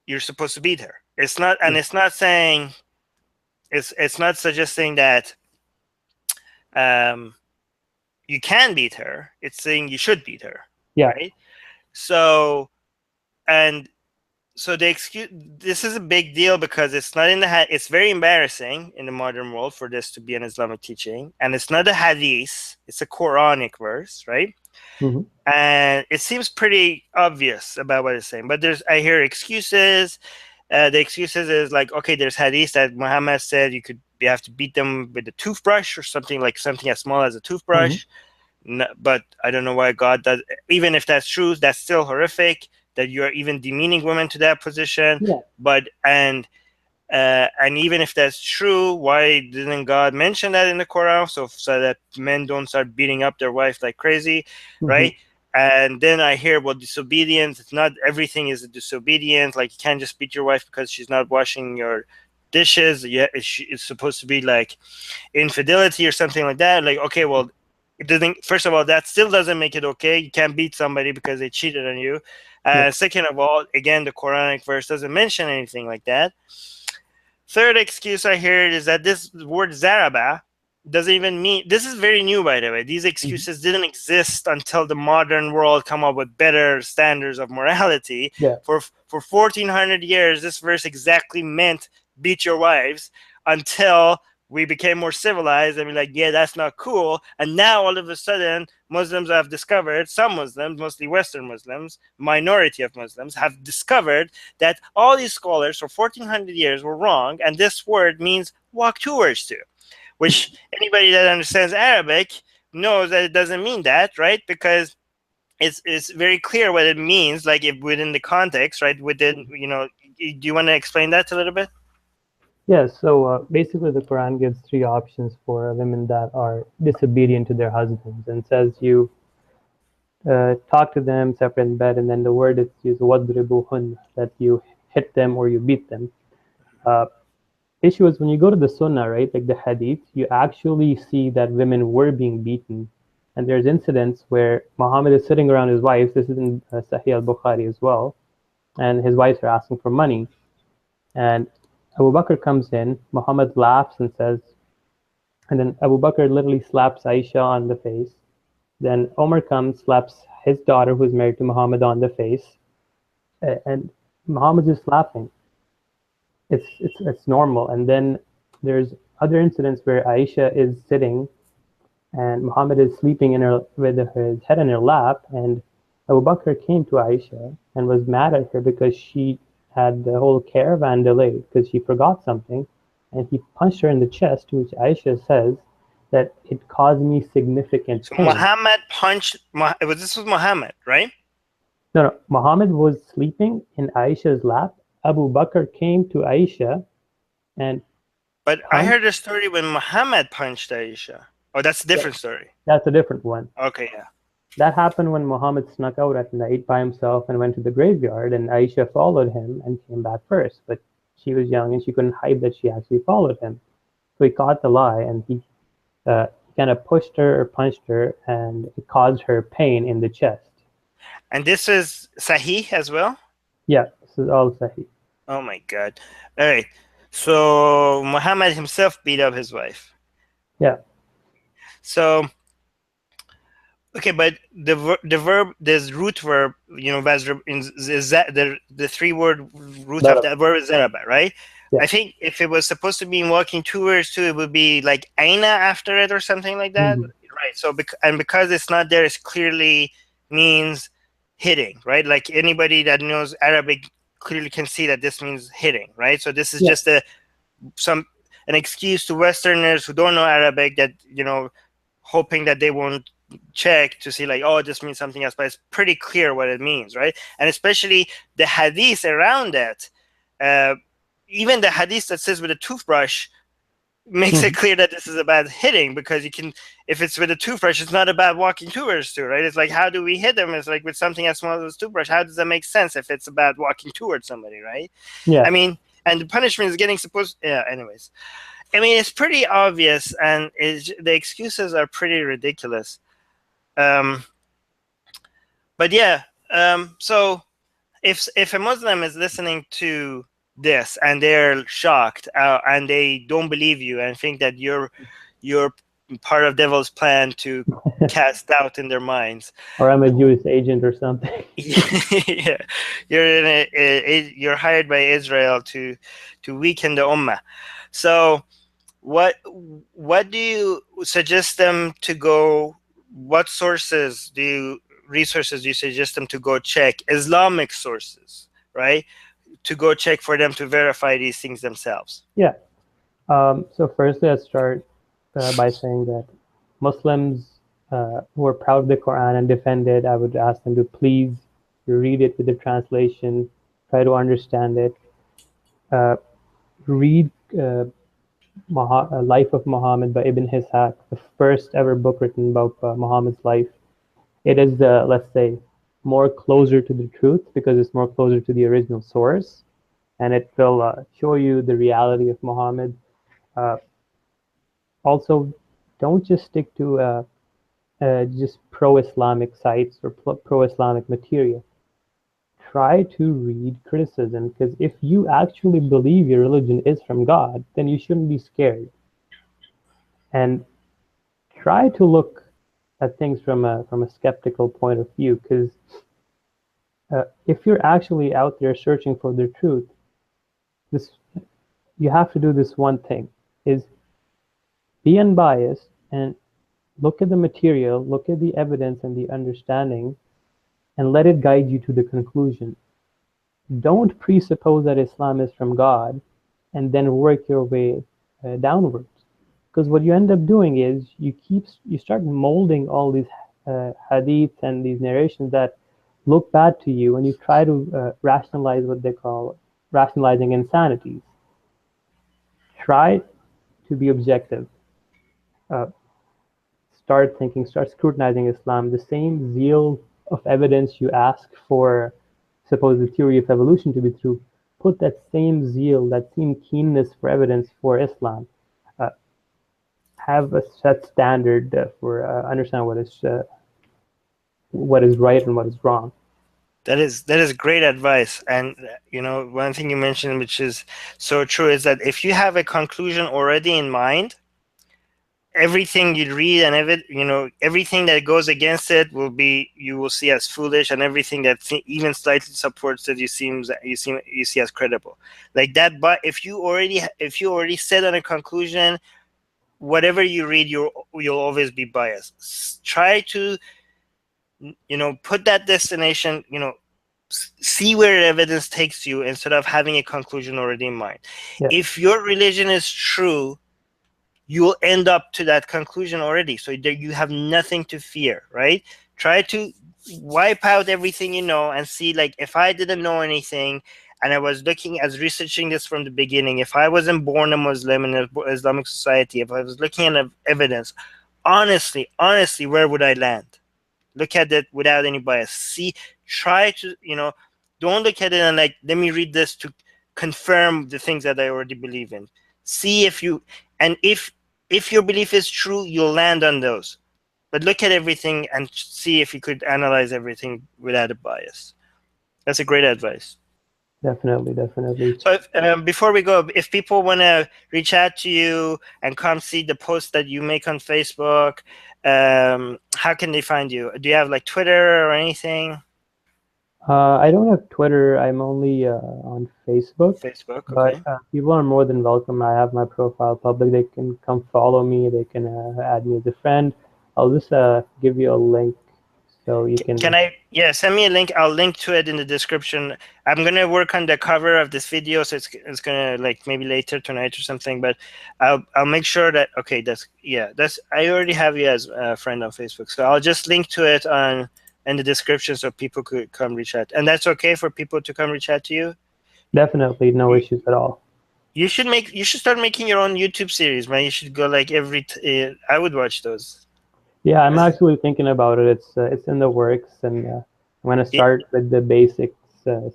Speaker 1: you're supposed to beat her. It's not, and
Speaker 2: yeah,
Speaker 1: it's not saying it's not suggesting that um, you can beat her. It's saying you should beat her,
Speaker 2: yeah.
Speaker 1: right? So and so the excuse, this is a big deal because it's not in the it's very embarrassing in the modern world for this to be an Islamic teaching, and it's not a hadith, it's a Quranic verse, right?
Speaker 2: Hmm.
Speaker 1: And it seems pretty obvious about what it's saying, but I hear excuses. The excuses is like, okay, there's hadith that Muhammad said you have to beat them with a toothbrush or something, like something as small as a
Speaker 2: Hmm.
Speaker 1: toothbrush. No, but I don't know why God does. Even if that's true, that's still horrific. That you are even demeaning women to that position.
Speaker 2: Yeah.
Speaker 1: But and even if that's true, why didn't God mention that in the Quran? So that men don't start beating up their wife like crazy,
Speaker 2: Hmm.
Speaker 1: right? And then I hear, well, disobedience. It's not everything is a disobedience. Like you can't just beat your wife because she's not washing your dishes. Yeah, it's supposed to be like infidelity or something like that. Like, okay, well, it doesn't. First of all, that still doesn't make it okay. You can't beat somebody because they cheated on you.
Speaker 2: Yeah.
Speaker 1: Second of all, again, the Quranic verse doesn't mention anything like that. Third excuse I heard is that this word zaraba doesn't even mean. This is very new, by the way. These
Speaker 2: Hmm.
Speaker 1: excuses didn't exist until the modern world come up with better standards of morality.
Speaker 2: Yeah.
Speaker 1: For 1400 years, this verse exactly meant beat your wives until we became more civilized and we're like, yeah, that's not cool. And now all of a sudden, Muslims have discovered, some Muslims, mostly Western Muslims, minority of Muslims, have discovered that all these scholars for 1400 years were wrong, and this word means walk towards to, which anybody that understands Arabic knows that it doesn't mean that, right? Because it's very clear what it means, like if within the context, right? Within, do you want to explain that a little bit?
Speaker 2: Yeah. So basically, the Quran gives three options for women that are disobedient to their husbands, and says you talk to them separate in bed, and then the word is used wadribuhun, that you hit them or you beat them. Uh, Issue is when you go to the Sunnah, right, like the Hadith, you actually see that women were being beaten, and there's incidents where Muhammad is sitting around his wife. This is in Sahih al-Bukhari as well, and his wives are asking for money, and Abu Bakr comes in. Muhammad laughs and says, and then Abu Bakr literally slaps Aisha on the face. Then Omar comes, slaps his daughter, who's married to Muhammad, on the face, and Muhammad is laughing. It's normal. And then there's other incidents where Aisha is sitting and Muhammad is sleeping in her with his head in her lap, and Abu Bakr came to Aisha and was mad at her because she had the whole caravan delayed because she forgot something, and he punched her in the chest, to which Aisha says that it caused me significant
Speaker 1: So
Speaker 2: pain.
Speaker 1: Muhammad punched. This was Muhammad, right?
Speaker 2: No, no, Muhammad was sleeping in Aisha's lap. Abu Bakr came to Aisha and
Speaker 1: But I
Speaker 2: punched.
Speaker 1: heard a story when Muhammad punched Aisha. Oh, that's a different story.
Speaker 2: That's a different one.
Speaker 1: Okay, yeah.
Speaker 2: That happened when Muhammad snuck out at night by himself and went to the graveyard, and Aisha followed him and came back first. But she was young and she couldn't hide that she actually followed him. So he caught the lie and he kind of pushed her or punched her, and it caused her pain in the chest.
Speaker 1: And this is Sahih as well?
Speaker 2: Yeah, this is all Sahih.
Speaker 1: Oh my God. All right. So Muhammad himself beat up his wife.
Speaker 2: Yeah.
Speaker 1: So okay, but the verb, there's root verb, is that the three word root of that verb is zaraba, right?
Speaker 2: Yeah.
Speaker 1: I think if it was supposed to be walking towards to, it would be like aina after it or something like that, right? So because it's not there, it clearly means hitting, right? Like anybody that knows Arabic clearly can see that this means hitting, right? So this is just an excuse to Westerners who don't know Arabic that hoping that they won't check to see like, oh, this means something else, but it's pretty clear what it means, right? And especially the hadith around that, even the hadith that says with a toothbrush makes it clear that this is about hitting, because you can, if it's with a toothbrush, it's not about walking towards to, right? It's like, how do we hit them? It's like with something as small as a toothbrush. How does that make sense if it's about walking towards somebody, right?
Speaker 2: Yeah.
Speaker 1: I mean, and the punishment is getting supposed, yeah, anyways. I mean, it's pretty obvious, and the excuses are pretty ridiculous. But yeah, so if a Muslim is listening to this and they're shocked and they don't believe you and think that you're part of devil's plan to cast doubt in their minds,
Speaker 2: or I'm a Jewish agent or something.
Speaker 1: yeah, you're hired by Israel to weaken the ummah. So what do you suggest them to go? What resources do you suggest them to go check? Islamic sources, right? To go check for them to verify these things themselves.
Speaker 2: Yeah. So firstly, I'd start by saying that Muslims who are proud of the Quran and defend it, I would ask them to please read it with the translation, try to understand it, read Life of Muhammad by Ibn Ishaq, the first ever book written about Muhammad's life. It is, let's say, more closer to the truth because it's more closer to the original source, and it will show you the reality of Muhammad. Also, don't just stick to just pro-Islamic sites or pro-Islamic material. Try to read criticism, because if you actually believe your religion is from God, then you shouldn't be scared. And try to look at things from a skeptical point of view, because if you're actually out there searching for the truth, you have to do this one thing: is be unbiased and look at the material, look at the evidence and the understanding, and let it guide you to the conclusion. Don't presuppose that Islam is from God and then work your way downwards. Because what you end up doing is you start molding all these hadiths and these narrations that look bad to you, and you try to rationalize what they call rationalizing insanities. Try to be objective. Start scrutinizing Islam. The same zeal of evidence you ask for, suppose the theory of evolution to be true, put that same zeal, that same keenness for evidence for Islam. Have a set standard for understand what is right and what is wrong.
Speaker 1: That is great advice. And one thing you mentioned, which is so true, is that if you have a conclusion already in mind, everything you read and everything that goes against it you will see as foolish, and everything that even slightly supports it you see as credible. Like that. But if you already set on a conclusion, whatever you read, you'll always be biased. Try to put that destination, see where evidence takes you instead of having a conclusion already in mind.
Speaker 2: Yeah.
Speaker 1: If your religion is true, you will end up to that conclusion already. So there you have nothing to fear, right? Try to wipe out everything you know and see, like, if I didn't know anything and I was looking as researching this from the beginning, if I wasn't born a Muslim in an Islamic society, if I was looking at evidence, honestly, where would I land? Look at it without any bias. See, try to, don't look at it and like, let me read this to confirm the things that I already believe in. See if you, and if your belief is true, you'll land on those. But look at everything and see if you could analyze everything without a bias. That's a great advice.
Speaker 2: Definitely, definitely.
Speaker 1: So before we go, if people want to reach out to you and come see the posts that you make on Facebook, how can they find you? Do you have like Twitter or anything?
Speaker 2: I don't have Twitter. I'm only on Facebook,
Speaker 1: Facebook,
Speaker 2: but
Speaker 1: okay.
Speaker 2: people are more than welcome. I have my profile public. They can come follow me. They can add me as a friend. I'll just give you a link so you
Speaker 1: Can
Speaker 2: can.
Speaker 1: I, yeah, send me a link. I'll link to it in the description. I'm gonna work on the cover of this video, so it's gonna like maybe later tonight or something. But I'll make sure that, okay, that's I already have you as a friend on Facebook, so I'll just link to it on in the description so people could come reach out. And that's okay for people to come reach out to you.
Speaker 2: Definitely, no
Speaker 1: You,
Speaker 2: issues at all.
Speaker 1: you should start making your own YouTube series, man. You should go like I would watch those.
Speaker 2: Yeah, I'm actually thinking about it. It's in the works, and I'm gonna
Speaker 1: Yeah,
Speaker 2: start with the basics.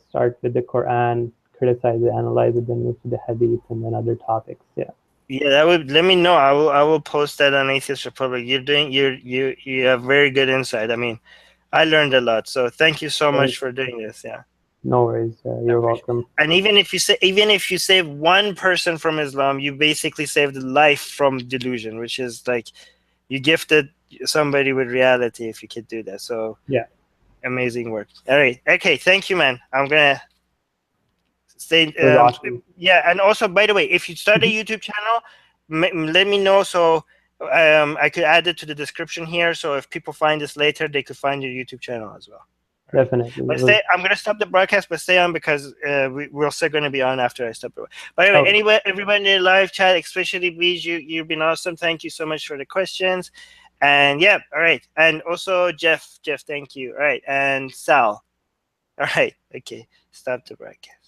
Speaker 2: Start with the Quran, criticize it, analyze it, then move to the Hadith, and then other topics. Yeah,
Speaker 1: yeah, that would, let me know. I will post that on Atheist Republic. You have very good insight. I mean, I learned a lot. So thank you so
Speaker 2: Thank-
Speaker 1: much for doing this. Yeah.
Speaker 2: no worries.
Speaker 1: I
Speaker 2: You're
Speaker 1: appreciate.
Speaker 2: welcome.
Speaker 1: And even if you save one person from Islam, you basically saved a life from delusion, which is like you gifted somebody with reality if you could do that. So
Speaker 2: Yeah,
Speaker 1: amazing work. All right. Okay. Thank you, man. I'm gonna stay.
Speaker 2: it was awesome.
Speaker 1: Yeah. And also, by the way, if you start a YouTube channel, let me know so I could add it to the description here. So if people find this later, they could find your YouTube channel as well. All right.
Speaker 2: Definitely.
Speaker 1: But
Speaker 2: It was
Speaker 1: I'm gonna stop the broadcast, but stay on because we're still gonna be on after I stop the. By the way,
Speaker 2: okay.
Speaker 1: anyway, everybody in the live chat, especially Beej, you've been awesome. Thank you so much for the questions. And yeah, all right. And also Jeff, thank you. All right, and Sal. All right, okay. Stop the broadcast.